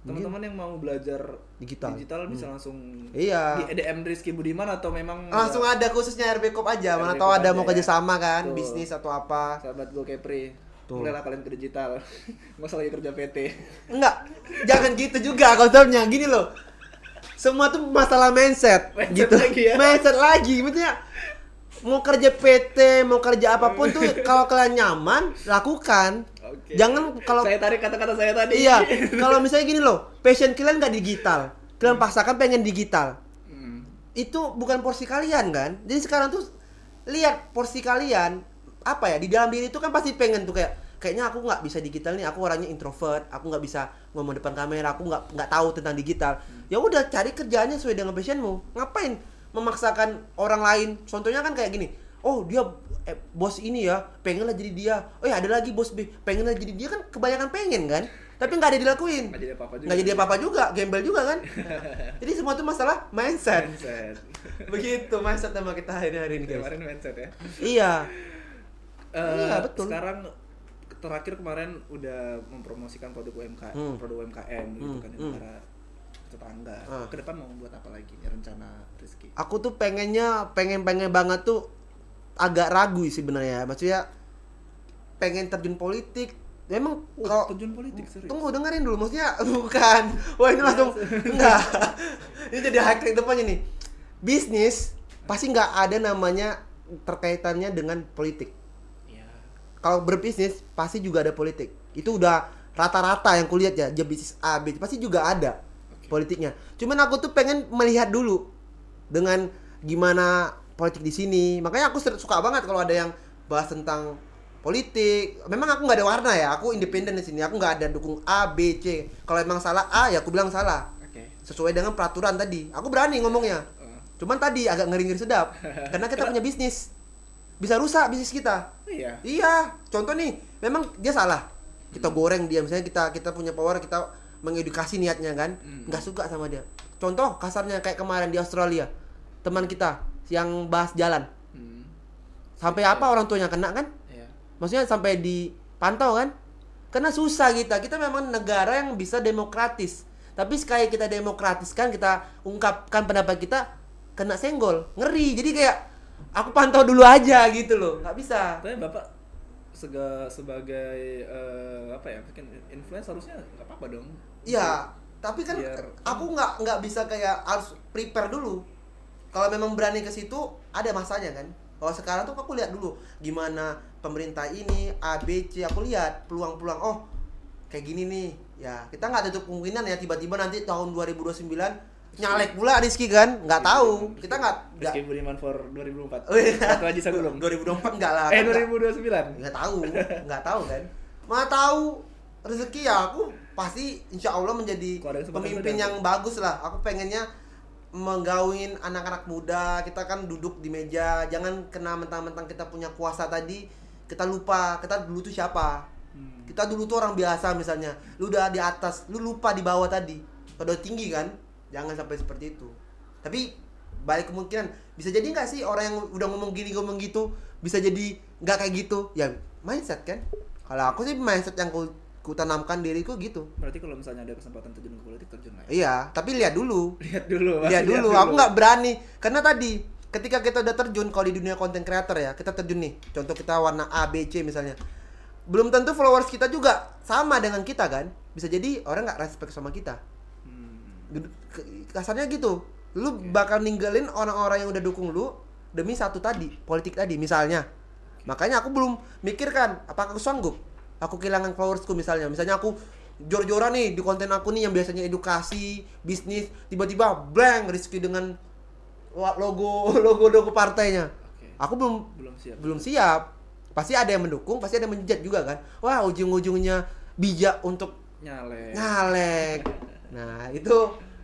[SPEAKER 2] Teman-teman yang mau belajar digital bisa langsung di EDM Rizky Budiman atau memang
[SPEAKER 1] langsung ada khususnya RB Corp aja. Mana tahu ada mau kerja sama kan, bisnis atau apa.
[SPEAKER 2] Sahabat Go Kepri. Mulailah kalian ke digital. Nggak usah lagi kerja PT.
[SPEAKER 1] Enggak. Jangan gitu juga konsepnya. Gini loh. Semua tuh masalah mindset gitu.
[SPEAKER 2] Lagi ya?
[SPEAKER 1] Mindset lagi. Maksudnya mau kerja PT, mau kerja apapun tuh kalau kalian nyaman, lakukan.
[SPEAKER 2] Oke.
[SPEAKER 1] Jangan kalau
[SPEAKER 2] saya tarik kata-kata saya tadi.
[SPEAKER 1] iya, kalau misalnya gini loh, passion kalian nggak digital, kalian paksakan pengen digital. Itu bukan porsi kalian kan. Jadi sekarang tuh lihat porsi kalian apa ya, di dalam diri itu kan pasti pengen tuh kayaknya aku nggak bisa digital nih, aku orangnya introvert, aku nggak bisa ngomong depan kamera, aku nggak tahu tentang digital. Ya udah, cari kerjaannya sesuai dengan passionmu. Ngapain memaksakan orang lain? Contohnya kan kayak gini, oh dia bos ini ya, pengenlah jadi dia. Oh ya ada lagi bos B, pengenlah jadi dia, kan kebanyakan pengen kan, tapi nggak ada dilakuin. Nggak jadi apa-apa juga, gembel juga kan. Jadi semua itu masalah mindset. Begitu mindset sama kita hari ini guys.
[SPEAKER 2] Kemarin mindset ya.
[SPEAKER 1] Iya. Iya betul.
[SPEAKER 2] Sekarang terakhir kemarin udah mempromosikan produk UMKM gitu kan di negara tetangga. Ke depan mau buat apa lagi nih rencana Rizky?
[SPEAKER 1] Aku tuh pengen banget tuh, agak ragu sih sebenarnya. Maksudnya pengen terjun politik. Memang kalau
[SPEAKER 2] terjun politik serius.
[SPEAKER 1] Tunggu dengerin dulu, maksudnya bukan. Wah ini langsung enggak. Ini jadi high depannya nih. Bisnis pasti nggak ada namanya terkaitannya dengan politik. Kalau berbisnis pasti juga ada politik. Itu udah rata-rata yang kulihat ya, bisnis A, B pasti juga ada politiknya. Cuman aku tuh pengen melihat dulu dengan gimana politik di sini. Makanya aku suka banget kalau ada yang bahas tentang politik. Memang aku nggak ada warna ya, aku independen di sini. Aku nggak ada dukung A, B, C. Kalau emang salah A ya aku bilang salah. Sesuai dengan peraturan tadi. Aku berani ngomongnya. Cuman tadi agak ngeri-ngeri sedap karena kita punya bisnis. Bisa rusak bisnis kita. Iya. Contoh nih, memang dia salah. Kita goreng dia, misalnya kita punya power, kita mengedukasi niatnya kan, nggak suka sama dia. Contoh kasarnya kayak kemarin di Australia, teman kita yang bahas jalan. Sampai apa orang tuanya kena kan? Maksudnya sampai dipantau kan? Karena susah kita memang negara yang bisa demokratis. Tapi sekali kita demokratiskan, kita ungkapkan pendapat kita, kena senggol, ngeri. Jadi kayak aku pantau dulu aja gitu loh, nggak bisa.
[SPEAKER 2] Tapi bapak sebagai apa ya, mungkin influencer harusnya nggak apa-apa dong.
[SPEAKER 1] Iya, tapi kan aku nggak bisa kayak harus prepare dulu. Kalau memang berani ke situ ada masanya kan. Kalau sekarang tuh aku lihat dulu gimana pemerintah ini A B C, aku lihat peluang-peluang. Oh kayak gini nih ya, kita nggak tutup kemungkinan ya tiba-tiba nanti tahun 2029 nyalek pula Rizky kan, nggak tahu. Kita nggak
[SPEAKER 2] Rizky Budiman for 2004. Atau Haji Sagulung.
[SPEAKER 1] 2024 enggak lah.
[SPEAKER 2] 2029.
[SPEAKER 1] Nggak tahu kan. Mana tahu rezeki ya, aku pasti insya Allah menjadi pemimpin yang bagus lah. Aku pengennya menggauin anak-anak muda. Kita kan duduk di meja, jangan kena mentang-mentang kita punya kuasa tadi kita lupa kita dulu tuh siapa. Kita dulu tuh orang biasa misalnya. Lu udah di atas, lu lupa di bawah tadi. Udah tinggi kan? Jangan sampai seperti itu. Tapi balik kemungkinan bisa jadi nggak sih orang yang udah ngomong ngomong gitu bisa jadi nggak kayak gitu ya, mindset kan. Kalau aku sih mindset yang ku tanamkan diriku gitu.
[SPEAKER 2] Berarti kalau misalnya ada kesempatan terjun ke politik, terjun lah ya?
[SPEAKER 1] Iya, tapi lihat dulu.
[SPEAKER 2] Lihat dulu.
[SPEAKER 1] Aku nggak berani karena tadi ketika kita udah terjun, kalau di dunia content creator ya, kita terjun nih, contoh kita warna A, B, C misalnya, belum tentu followers kita juga sama dengan kita kan. Bisa jadi orang nggak respect sama kita. Kasarnya gitu, lu bakal ninggalin orang-orang yang udah dukung lu demi satu tadi, politik tadi misalnya. Makanya aku belum mikirkan apakah aku sanggup aku kehilangan followersku misalnya aku jor-joran nih di konten aku nih yang biasanya edukasi bisnis, tiba-tiba blank Rizky dengan logo partainya. Aku belum siap. Pasti ada yang mendukung, pasti ada yang menjat juga kan. Wah, ujung-ujungnya bijak untuk nyalek. Nah, itu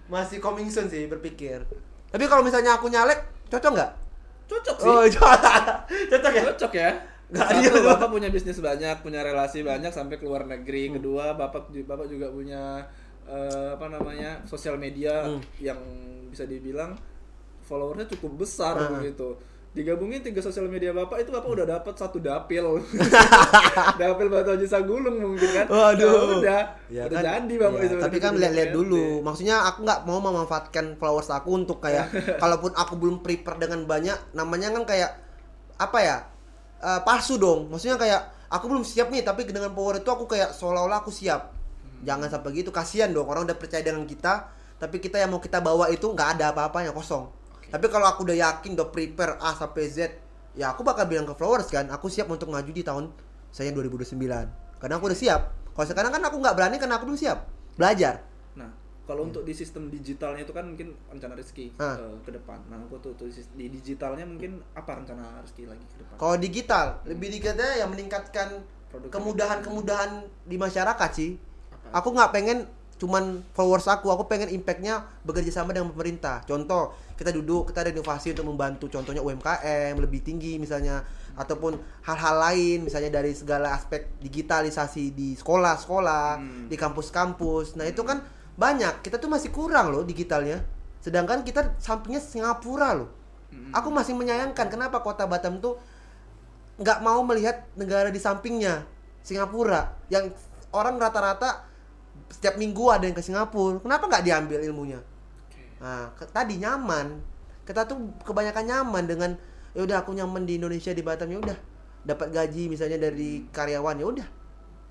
[SPEAKER 1] masih coming soon sih berpikir. Tapi kalau misalnya aku nyalek, cocok nggak?
[SPEAKER 2] Cocok sih.
[SPEAKER 1] Oh, cocok ya?
[SPEAKER 2] Cocok ya. Satu, Bapak punya bisnis banyak, punya relasi banyak sampai ke luar negeri. Kedua, Bapak juga punya sosial media yang bisa dibilang followersnya cukup besar gitu. Digabungin 3 sosial media Bapak itu Bapak udah dapat 1 dapil. Dapil Batu Haji Sagulung mungkin kan.
[SPEAKER 1] Waduh.
[SPEAKER 2] Udah
[SPEAKER 1] kan,
[SPEAKER 2] jadi Bapak itu.
[SPEAKER 1] Tapi kan lihat dulu. Maksudnya aku nggak mau memanfaatkan followers aku untuk kayak kalaupun aku belum prepare dengan banyak, namanya kan kayak apa ya? Palsu dong. Maksudnya kayak aku belum siap nih, tapi dengan power itu aku kayak seolah-olah aku siap. Jangan sampai gitu, kasihan dong, orang udah percaya dengan kita, tapi kita yang mau kita bawa itu nggak ada apa-apanya, kosong. Tapi kalau aku udah yakin, udah prepare A sampai Z, ya aku bakal bilang ke Flowers kan, aku siap untuk maju di tahun saya 2029. Karena aku udah siap. Kalau sekarang kan aku nggak berani karena aku belum siap belajar.
[SPEAKER 2] Nah, kalau untuk di sistem digitalnya itu kan mungkin rencana Rizky ke depan. Nah, aku tuh di digitalnya mungkin apa rencana Rizky lagi ke depan?
[SPEAKER 1] Kalau digital, lebih dikatanya yang meningkatkan kemudahan-kemudahan di masyarakat sih.
[SPEAKER 2] Apa?
[SPEAKER 1] Aku nggak pengen cuman followers aku pengen impactnya bekerja sama dengan pemerintah. Contoh, kita duduk, kita ada inovasi untuk membantu, contohnya UMKM lebih tinggi misalnya, ataupun hal-hal lain misalnya dari segala aspek digitalisasi di sekolah-sekolah, di kampus-kampus. Nah itu kan banyak, kita tuh masih kurang loh digitalnya. Sedangkan kita sampingnya Singapura loh. Aku masih menyayangkan kenapa kota Batam tuh nggak mau melihat negara di sampingnya, Singapura, yang orang rata-rata setiap minggu ada yang ke Singapura. Kenapa nggak diambil ilmunya? Nah, tadi nyaman. Kita tuh kebanyakan nyaman dengan ya udah aku nyaman di Indonesia di Batam, ya udah dapat gaji misalnya dari karyawan, ya udah.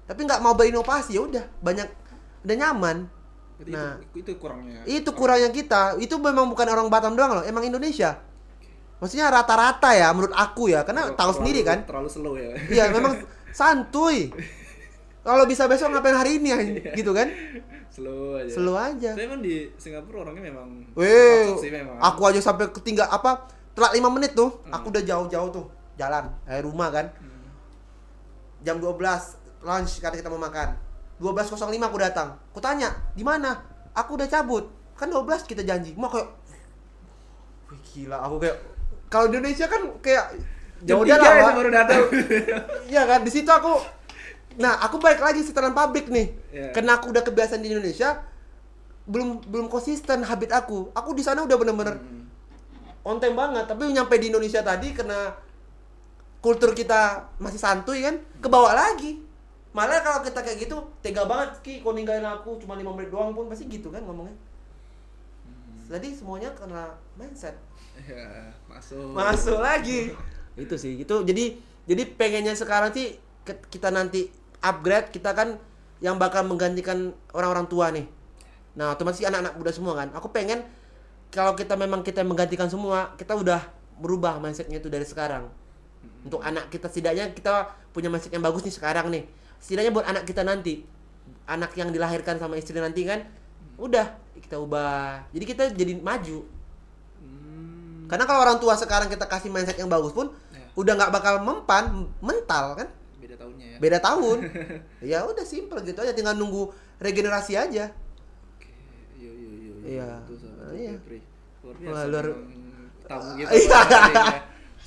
[SPEAKER 1] Tapi nggak mau berinovasi, ya udah banyak udah nyaman.
[SPEAKER 2] Jadi
[SPEAKER 1] Nah,
[SPEAKER 2] itu kurangnya.
[SPEAKER 1] itu kurangnya kita. Itu memang bukan orang Batam doang loh, emang Indonesia. Maksudnya rata-rata ya menurut aku ya, karena tahu sendiri kan.
[SPEAKER 2] Terlalu slow ya.
[SPEAKER 1] Iya, memang santuy. Kalau bisa besok ngapain hari ini ya, gitu kan?
[SPEAKER 2] Slow aja.
[SPEAKER 1] Slow aja.
[SPEAKER 2] Tapi emang di Singapura orangnya memang
[SPEAKER 1] Weh,
[SPEAKER 2] absurd sih memang.
[SPEAKER 1] aku aja sampai ketinggal telat 5 menit tuh. Aku udah jauh-jauh tuh jalan dari rumah kan. Jam 12 lunch karena kita mau makan. 12.05 aku datang. Aku tanya, "Di mana?" Aku udah cabut. Kan 12 kita janji. Mau kayak wih gila, aku kayak kalau di Indonesia kan kayak
[SPEAKER 2] Jam
[SPEAKER 1] udah
[SPEAKER 2] 3 itu
[SPEAKER 1] lah.
[SPEAKER 2] baru datang.
[SPEAKER 1] Iya kan, di situ aku balik lagi setelan pabrik nih.
[SPEAKER 2] Yeah.
[SPEAKER 1] Karena aku udah kebiasaan di Indonesia, belum konsisten habit aku. Aku di sana udah bener-bener on time banget, tapi nyampe di Indonesia tadi karena kultur kita masih santuy kan, kebawa lagi. Malah kalau kita kayak gitu, tega banget Ki, kau ninggalin aku cuma 5 menit doang pun pasti gitu kan ngomongnya. Jadi semuanya karena mindset.
[SPEAKER 2] Ya, masuk.
[SPEAKER 1] Masuk lagi. Itu sih, itu jadi pengennya sekarang sih kita nanti upgrade, kita kan yang bakal menggantikan orang-orang tua nih. Nah, otomatis anak-anak muda semua kan. Aku pengen kalau kita memang kita menggantikan semua, kita udah berubah mindsetnya itu dari sekarang. Untuk anak kita, setidaknya kita punya mindset yang bagus nih sekarang nih. Setidaknya buat anak kita nanti, anak yang dilahirkan sama istri nanti kan, udah kita ubah. Jadi kita jadi maju. Karena kalau orang tua sekarang kita kasih mindset yang bagus pun, udah nggak bakal mental kan?
[SPEAKER 2] Beda tahunnya ya.
[SPEAKER 1] Beda tahun. Ya udah simple gitu aja, tinggal nunggu regenerasi aja.
[SPEAKER 2] Oke, iya.
[SPEAKER 1] Iya.
[SPEAKER 2] Itu sahabat
[SPEAKER 1] Iya.
[SPEAKER 2] Jeffrey. Luar
[SPEAKER 1] Wah,
[SPEAKER 2] biasa.
[SPEAKER 1] luar-
[SPEAKER 2] memang tamu gitu.
[SPEAKER 1] Iya.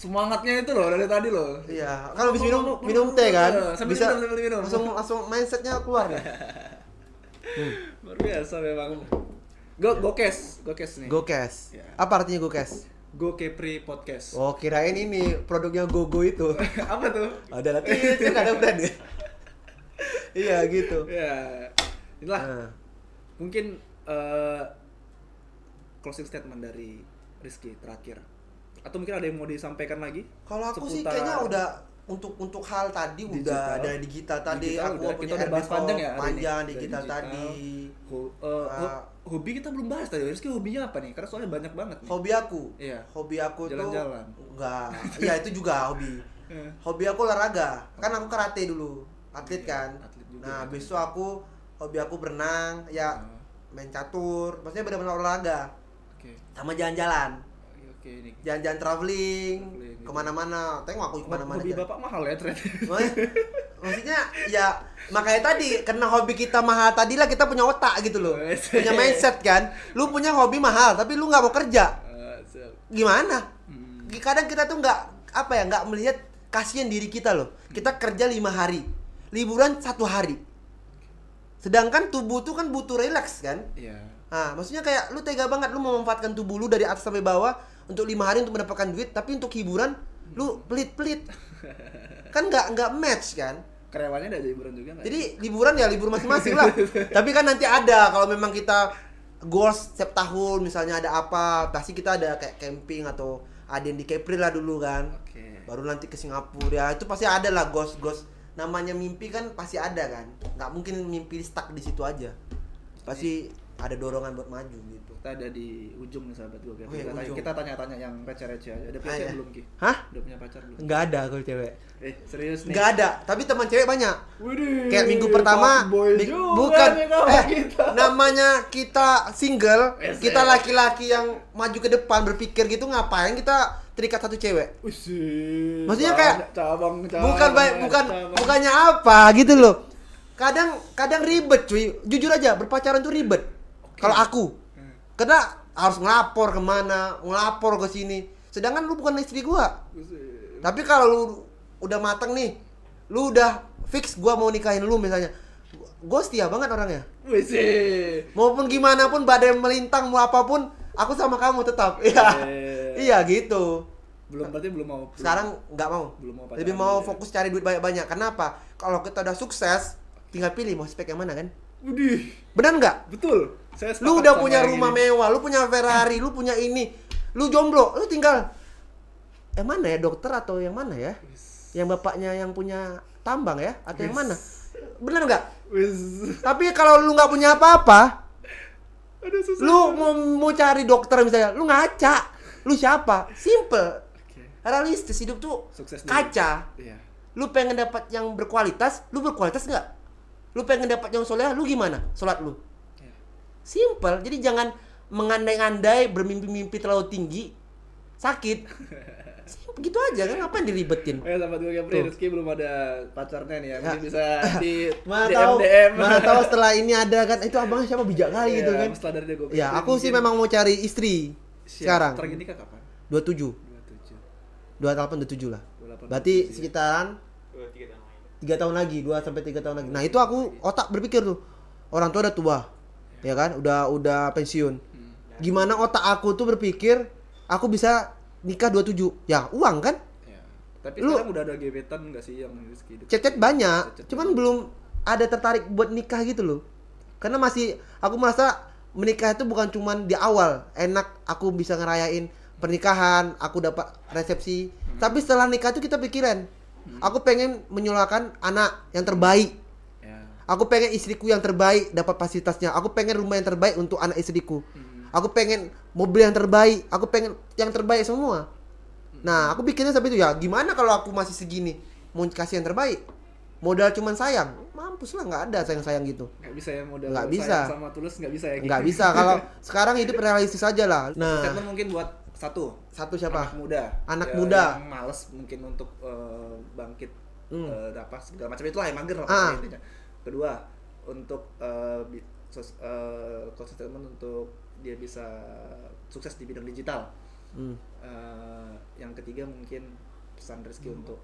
[SPEAKER 2] Semangatnya itu loh dari tadi loh.
[SPEAKER 1] Iya, kalau habis minum teh kan,
[SPEAKER 2] Sambil
[SPEAKER 1] bisa
[SPEAKER 2] minum.
[SPEAKER 1] langsung mindsetnya keluar nih.
[SPEAKER 2] Luar biasa memang. Gokes nih.
[SPEAKER 1] Gokes.
[SPEAKER 2] Ya.
[SPEAKER 1] Apa artinya Gokes?
[SPEAKER 2] Go Kepri Podcast.
[SPEAKER 1] Oh, kirain ini produknya Gogo itu.
[SPEAKER 2] Apa tuh?
[SPEAKER 1] Ada lagi kan ada brand ya. Iya gitu.
[SPEAKER 2] Ya. Inilah
[SPEAKER 1] Nah,
[SPEAKER 2] mungkin closing statement dari Rizky terakhir. Atau mungkin ada yang mau disampaikan lagi?
[SPEAKER 1] kalau aku sih
[SPEAKER 2] Seputar
[SPEAKER 1] kayaknya udah untuk hal tadi
[SPEAKER 2] digital.
[SPEAKER 1] udah ada digital tadi,
[SPEAKER 2] Digital
[SPEAKER 1] aku
[SPEAKER 2] udah,
[SPEAKER 1] punya
[SPEAKER 2] kita udah bahas
[SPEAKER 1] Airbnb
[SPEAKER 2] panjang ya hari ini.
[SPEAKER 1] panjang
[SPEAKER 2] Udah
[SPEAKER 1] digital
[SPEAKER 2] digital.
[SPEAKER 1] tadi.
[SPEAKER 2] Hobi kita belum bahas tadi. Rizky hobinya apa nih? Karena soalnya banyak banget nih.
[SPEAKER 1] Hobi aku.
[SPEAKER 2] Iya.
[SPEAKER 1] Hobi aku
[SPEAKER 2] Jalan-jalan.
[SPEAKER 1] tuh enggak. Iya, itu juga hobi. Hobi aku olahraga. Kan aku karate dulu. Atlet kan.
[SPEAKER 2] Atlet juga.
[SPEAKER 1] Nah, besok hobi aku berenang, ya main catur. Maksudnya benar-benar olahraga.
[SPEAKER 2] Oke.
[SPEAKER 1] Sama jalan-jalan.
[SPEAKER 2] Oke nih.
[SPEAKER 1] Jalan-jalan traveling
[SPEAKER 2] Gitu.
[SPEAKER 1] kemana-mana. Tengok aku kemana-mana.
[SPEAKER 2] Hobi
[SPEAKER 1] jalan.
[SPEAKER 2] bapak mahal ya ternyata.
[SPEAKER 1] Maksudnya ya makanya tadi karena hobi kita mahal tadi lah kita punya otak gitu loh. Punya mindset kan. Lu punya hobi mahal tapi lu nggak mau kerja. Gimana? Kadang kita tuh nggak melihat kasihan diri kita loh. Kita kerja 5 hari, liburan 1 hari. Sedangkan tubuh tuh kan butuh relax kan.
[SPEAKER 2] Iya.
[SPEAKER 1] Nah, maksudnya kayak lu tega banget lu memanfaatkan tubuh lu dari atas sampai bawah untuk 5 hari untuk mendapatkan duit, tapi untuk hiburan lu pelit-pelit. Kan nggak match kan.
[SPEAKER 2] Karyawannya ada liburan juga nggak?
[SPEAKER 1] Jadi liburan ya libur masing-masing lah. Tapi kan nanti ada kalau memang kita goals setiap tahun misalnya ada apa, pasti kita ada kayak camping atau ada yang di Kepri lah dulu kan.
[SPEAKER 2] Oke.
[SPEAKER 1] Baru nanti ke Singapura ya itu pasti ada lah goals. Namanya mimpi kan pasti ada kan. Nggak mungkin mimpi stuck di situ aja. Pasti ada dorongan buat maju gitu.
[SPEAKER 2] Kita ada di ujung nih sahabat gue.
[SPEAKER 1] Oh, iya, ujung.
[SPEAKER 2] Kita tanya-tanya yang receh-receh aja. Ada
[SPEAKER 1] Ah,
[SPEAKER 2] pacar
[SPEAKER 1] iya.
[SPEAKER 2] belum Ki?
[SPEAKER 1] Hah?
[SPEAKER 2] Udah punya pacar belum?
[SPEAKER 1] Nggak ada kalau cewek.
[SPEAKER 2] Serius nih?
[SPEAKER 1] Nggak ada, tapi teman cewek banyak.
[SPEAKER 2] Widih,
[SPEAKER 1] Kayak minggu pertama
[SPEAKER 2] fuckboy juga
[SPEAKER 1] bukan
[SPEAKER 2] nih kawan kita.
[SPEAKER 1] namanya kita single,
[SPEAKER 2] Wes,
[SPEAKER 1] kita laki-laki yang maju ke depan berpikir gitu, ngapain kita terikat satu cewek?
[SPEAKER 2] Wih,
[SPEAKER 1] Maksudnya kayak
[SPEAKER 2] cabang,
[SPEAKER 1] bukannya apa gitu loh. Kadang ribet cuy. Jujur aja, berpacaran tuh ribet. Kalau aku. Karena harus ngelapor kemana, ngelapor ke sini. Sedangkan lu bukan istri gua. Tapi kalau lu udah mateng nih, lu udah fix gua mau nikahin lu misalnya. Gua setia banget orangnya. Maupun gimana pun, badai melintang mau apapun, aku sama kamu tetap. Iya. Iya gitu.
[SPEAKER 2] Berarti belum mau.
[SPEAKER 1] Sekarang nggak mau.
[SPEAKER 2] Belum mau
[SPEAKER 1] Lebih mau fokus cari duit banyak-banyak. Kenapa? Kalau kita udah sukses, tinggal pilih mau spek yang mana kan?
[SPEAKER 2] Udih.
[SPEAKER 1] Benar nggak?
[SPEAKER 2] Betul. Saya
[SPEAKER 1] Lu udah punya rumah mewah, lu punya Ferrari, lu punya ini. Lu jomblo, lu tinggal yang mana ya, dokter atau yang mana ya? Yang bapaknya yang punya tambang ya? Atau yang mana? Benar nggak? Tapi kalau lu nggak punya apa-apa, lu mau cari dokter misalnya, lu ngaca. Lu siapa? Simple. Realistis, hidup tuh
[SPEAKER 2] Sukses
[SPEAKER 1] kaca.
[SPEAKER 2] Iya.
[SPEAKER 1] Lu pengen dapat yang berkualitas, lu berkualitas nggak? Lu pengen dapat yang soleh, lu gimana? Sholat lu.
[SPEAKER 2] Iya.
[SPEAKER 1] Simple. Jadi jangan mengandai-andai, bermimpi-mimpi terlalu tinggi, sakit. Gitu aja kan, ngapain diribetin?
[SPEAKER 2] Sahabat gue Kepri, Rizky belum ada pacarnya nih ya. Mungkin bisa di
[SPEAKER 1] Mana tahu setelah ini ada kan, itu abangnya siapa, bijak kali gitu kan.
[SPEAKER 2] Setelah dari dia gue
[SPEAKER 1] Ya, aku sih memang mau cari istri sekarang.
[SPEAKER 2] Terakhir nikah kapan?
[SPEAKER 1] 27. 28 27 lah.
[SPEAKER 2] 28,
[SPEAKER 1] Berarti
[SPEAKER 2] 27.
[SPEAKER 1] sekitaran 3 tahun lagi, 2 sampai 3 tahun lagi. Nah, itu aku otak berpikir tuh. Orang tua udah tua. Ya kan? Udah pensiun. Gimana otak aku tuh berpikir aku bisa nikah 27. Ya, uang kan?
[SPEAKER 2] Ya. Tapi sekarang udah ada gebetan enggak sih yang Rizky?
[SPEAKER 1] Chat-chat banyak. Cuman belum ada tertarik buat nikah gitu loh. Karena masih aku merasa menikah itu bukan cuman di awal. Enak aku bisa ngerayain pernikahan, aku dapat resepsi. Tapi setelah nikah itu kita pikiran, aku pengen menyulakan anak yang terbaik.
[SPEAKER 2] Ya.
[SPEAKER 1] Aku pengen istriku yang terbaik dapat fasilitasnya. Aku pengen rumah yang terbaik untuk anak istriku. Aku pengen mobil yang terbaik. Aku pengen yang terbaik semua. Nah, aku pikirnya sampai itu ya. Gimana kalau aku masih segini mau kasih yang terbaik? Modal cuman sayang, mampus lah, nggak ada sayang-sayang gitu.
[SPEAKER 2] Nggak bisa ya modal
[SPEAKER 1] Nggak
[SPEAKER 2] sayang
[SPEAKER 1] bisa.
[SPEAKER 2] sama tulus nggak bisa ya.
[SPEAKER 1] Nggak bisa. Kalau sekarang hidup realistis aja lah. Nah,
[SPEAKER 2] Statement mungkin buat satu
[SPEAKER 1] siapa?
[SPEAKER 2] anak
[SPEAKER 1] Anak
[SPEAKER 2] ya,
[SPEAKER 1] muda.
[SPEAKER 2] yang males mungkin untuk bangkit apa segala macam itulah yang mager lah
[SPEAKER 1] Ah.
[SPEAKER 2] intinya. Kedua, untuk statement untuk dia bisa sukses di bidang digital. Yang ketiga mungkin pesan Rizky untuk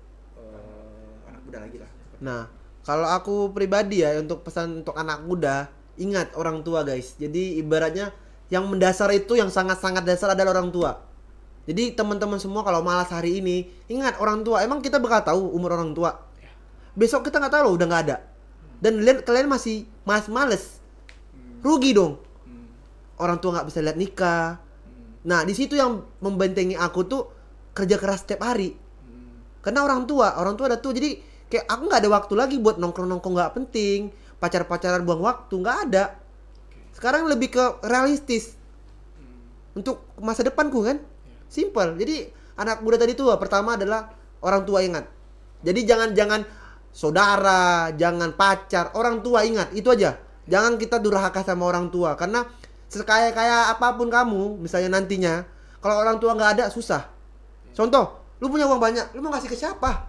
[SPEAKER 2] anak muda lagi lah.
[SPEAKER 1] Nah, kalau aku pribadi ya, untuk pesan untuk anak muda, ingat orang tua guys. Jadi ibaratnya yang mendasar itu, yang sangat-sangat dasar adalah orang tua. Jadi teman-teman semua kalau malas hari ini, ingat orang tua. Emang kita bakal tahu umur orang tua? Besok kita nggak tahu loh, udah nggak ada. Dan kalian masih males. Rugi dong. Orang tua nggak bisa lihat nikah. Nah, di situ yang membentengi aku tuh kerja keras setiap hari. Karena orang tua udah tua, jadi kayak aku nggak ada waktu lagi buat nongkrong-nongkrong nggak penting, pacar-pacaran buang waktu, nggak ada. Sekarang lebih ke realistis untuk masa depanku kan, simple. Jadi anak muda tadi tuh pertama adalah orang tua, ingat. Jadi jangan saudara, jangan pacar, orang tua ingat itu aja. Jangan kita durhaka sama orang tua, karena sekaya-kaya apapun kamu, misalnya nantinya, kalau orang tua nggak ada susah. Contoh, lu punya uang banyak, lu mau kasih ke siapa?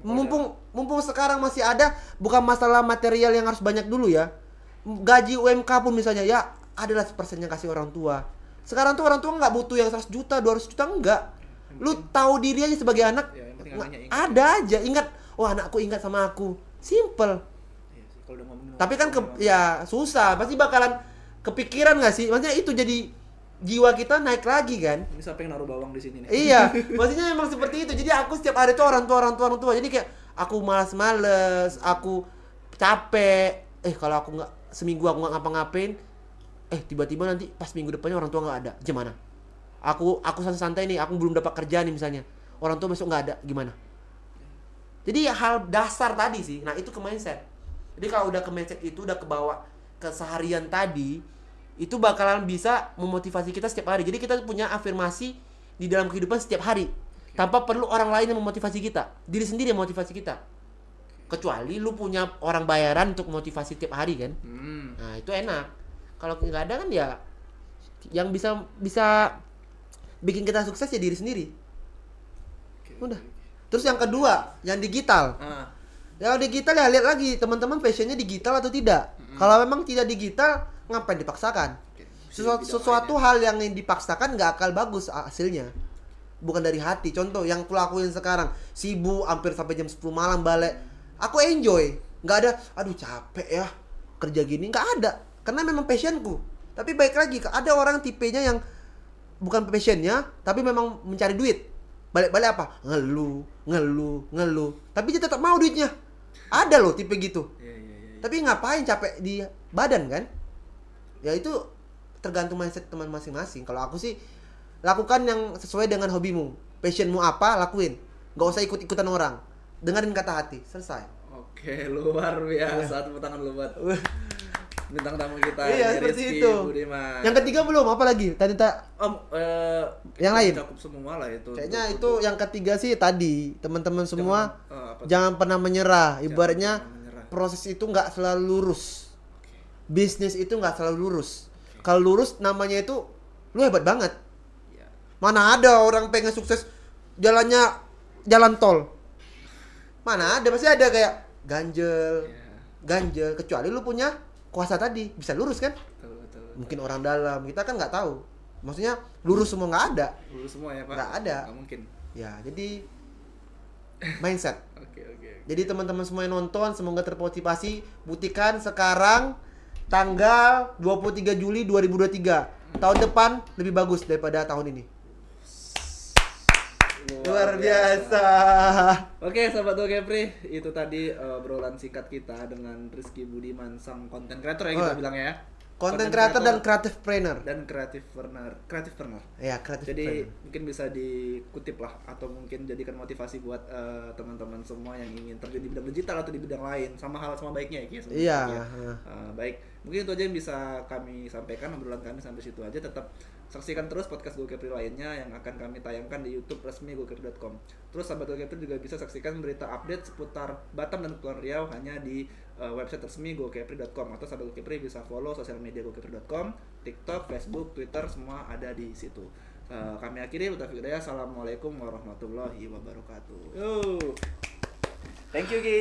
[SPEAKER 1] Mumpung sekarang masih ada, bukan masalah material yang harus banyak dulu ya. Gaji UMK pun misalnya ya adalah sepersen yang kasih orang tua. Sekarang tuh orang tua nggak butuh yang 100 juta, 200 juta, enggak. Lu tahu diri aja sebagai anak,
[SPEAKER 2] Ya, yang penting anaknya ingat.
[SPEAKER 1] ada aja ingat. Oh, anakku ingat sama aku, simple.
[SPEAKER 2] Iya sih, kalau udah ngomongin
[SPEAKER 1] Tapi kan
[SPEAKER 2] orang tua,
[SPEAKER 1] ya susah, pasti bakalan kepikiran nggak sih? Maksudnya itu jadi jiwa kita naik lagi kan?
[SPEAKER 2] ini siapa yang naruh bawang di sini nih?
[SPEAKER 1] Iya, maksudnya emang seperti itu. Jadi aku setiap hari tuh orang tua. Jadi kayak aku malas, aku capek. Kalau aku nggak seminggu aku nggak ngapa-ngapain, tiba-tiba nanti pas minggu depannya orang tua nggak ada, gimana? Aku santai-santai nih, aku belum dapat kerja nih misalnya, orang tua besok nggak ada, gimana? Jadi hal dasar tadi sih. Nah itu ke mindset. Jadi kalau udah ke mindset itu, udah kebawa keseharian tadi, itu bakalan bisa memotivasi kita setiap hari. Jadi kita punya afirmasi di dalam kehidupan setiap hari tanpa perlu orang lain yang memotivasi kita. Diri sendiri yang memotivasi kita. Kecuali lu punya orang bayaran untuk motivasi tiap hari kan. Nah, itu enak. Kalau nggak ada kan ya yang bisa bikin kita sukses ya diri sendiri. Udah. Terus yang kedua, yang digital. Yang digital ya lihat lagi teman-teman passionnya digital atau tidak. Kalau memang tidak digital, ngapain dipaksakan? Sesuatu hal yang dipaksakan nggak akan bagus hasilnya. Bukan dari hati. Contoh yang kulakuin sekarang, sibuk hampir sampai jam 10 malam balik. Aku enjoy, nggak ada, aduh capek ya kerja gini, nggak ada. Karena memang passionku. Tapi baik lagi, ada orang tipenya yang bukan passionnya, tapi memang mencari duit. Balik-balik apa? Ngeluh. Tapi dia tetap mau duitnya. Ada loh tipe gitu. Tapi ngapain capek di badan kan? Ya itu tergantung mindset teman masing-masing. Kalau aku sih lakukan yang sesuai dengan hobimu. Passionmu apa, lakuin. Gak usah ikut-ikutan orang. Dengerin kata hati, selesai.
[SPEAKER 2] Oke, luar biasa. Tepuk tangan lu buat bintang tamu kita.
[SPEAKER 1] Iya, seperti itu.
[SPEAKER 2] Budiman.
[SPEAKER 1] Yang ketiga belum, apa lagi? Tadi yang lain.
[SPEAKER 2] Cakup semua lah itu.
[SPEAKER 1] Kayaknya itu yang ketiga sih tadi. Teman-teman semua jangan pernah menyerah. Ibaratnya proses itu nggak selalu lurus. Bisnis itu nggak selalu lurus. Kalau lurus namanya itu lu hebat banget. Mana ada orang pengen sukses jalannya jalan tol. Mana ada, pasti ada kayak ganjel, kecuali lu punya kuasa tadi, bisa lurus kan?
[SPEAKER 2] Betul.
[SPEAKER 1] Mungkin orang dalam, kita kan nggak tahu. Maksudnya lurus semua nggak ada.
[SPEAKER 2] Lurus semua ya Pak?
[SPEAKER 1] Nggak ada.
[SPEAKER 2] Nggak mungkin.
[SPEAKER 1] Ya, jadi mindset.
[SPEAKER 2] Oke.
[SPEAKER 1] Jadi teman-teman semua yang nonton, semoga termotivasi. Buktikan sekarang tanggal 23 Juli 2023. Tahun depan lebih bagus daripada tahun ini. Luar biasa.
[SPEAKER 2] Oke, sahabat Gokepri, itu tadi obrolan singkat kita dengan Rizky Budiman, sang konten creator ya kita bilang ya.
[SPEAKER 1] Konten creator dan creative planner.
[SPEAKER 2] Creative planner.
[SPEAKER 1] Ya, creative
[SPEAKER 2] Jadi
[SPEAKER 1] planner.
[SPEAKER 2] mungkin bisa dikutip lah atau mungkin jadikan motivasi buat teman-teman semua yang ingin terjun di bidang digital atau di bidang lain, sama baiknya ya Ki.
[SPEAKER 1] Iya.
[SPEAKER 2] Baik, mungkin itu aja yang bisa kami sampaikan, obrolan kami sampai situ aja. Tetap saksikan terus podcast Gokepri lainnya yang akan kami tayangkan di YouTube resmi gokepri.com. Terus sahabat Gokepri juga bisa saksikan berita update seputar Batam dan Kepulauan Riau hanya di website resmi gokepri.com, atau sahabat Gokepri bisa follow sosial media gokepri.com, TikTok, Facebook, Twitter, semua ada di situ. Kami akhiri, Assalamualaikum warahmatullahi wabarakatuh. Thank you Ki.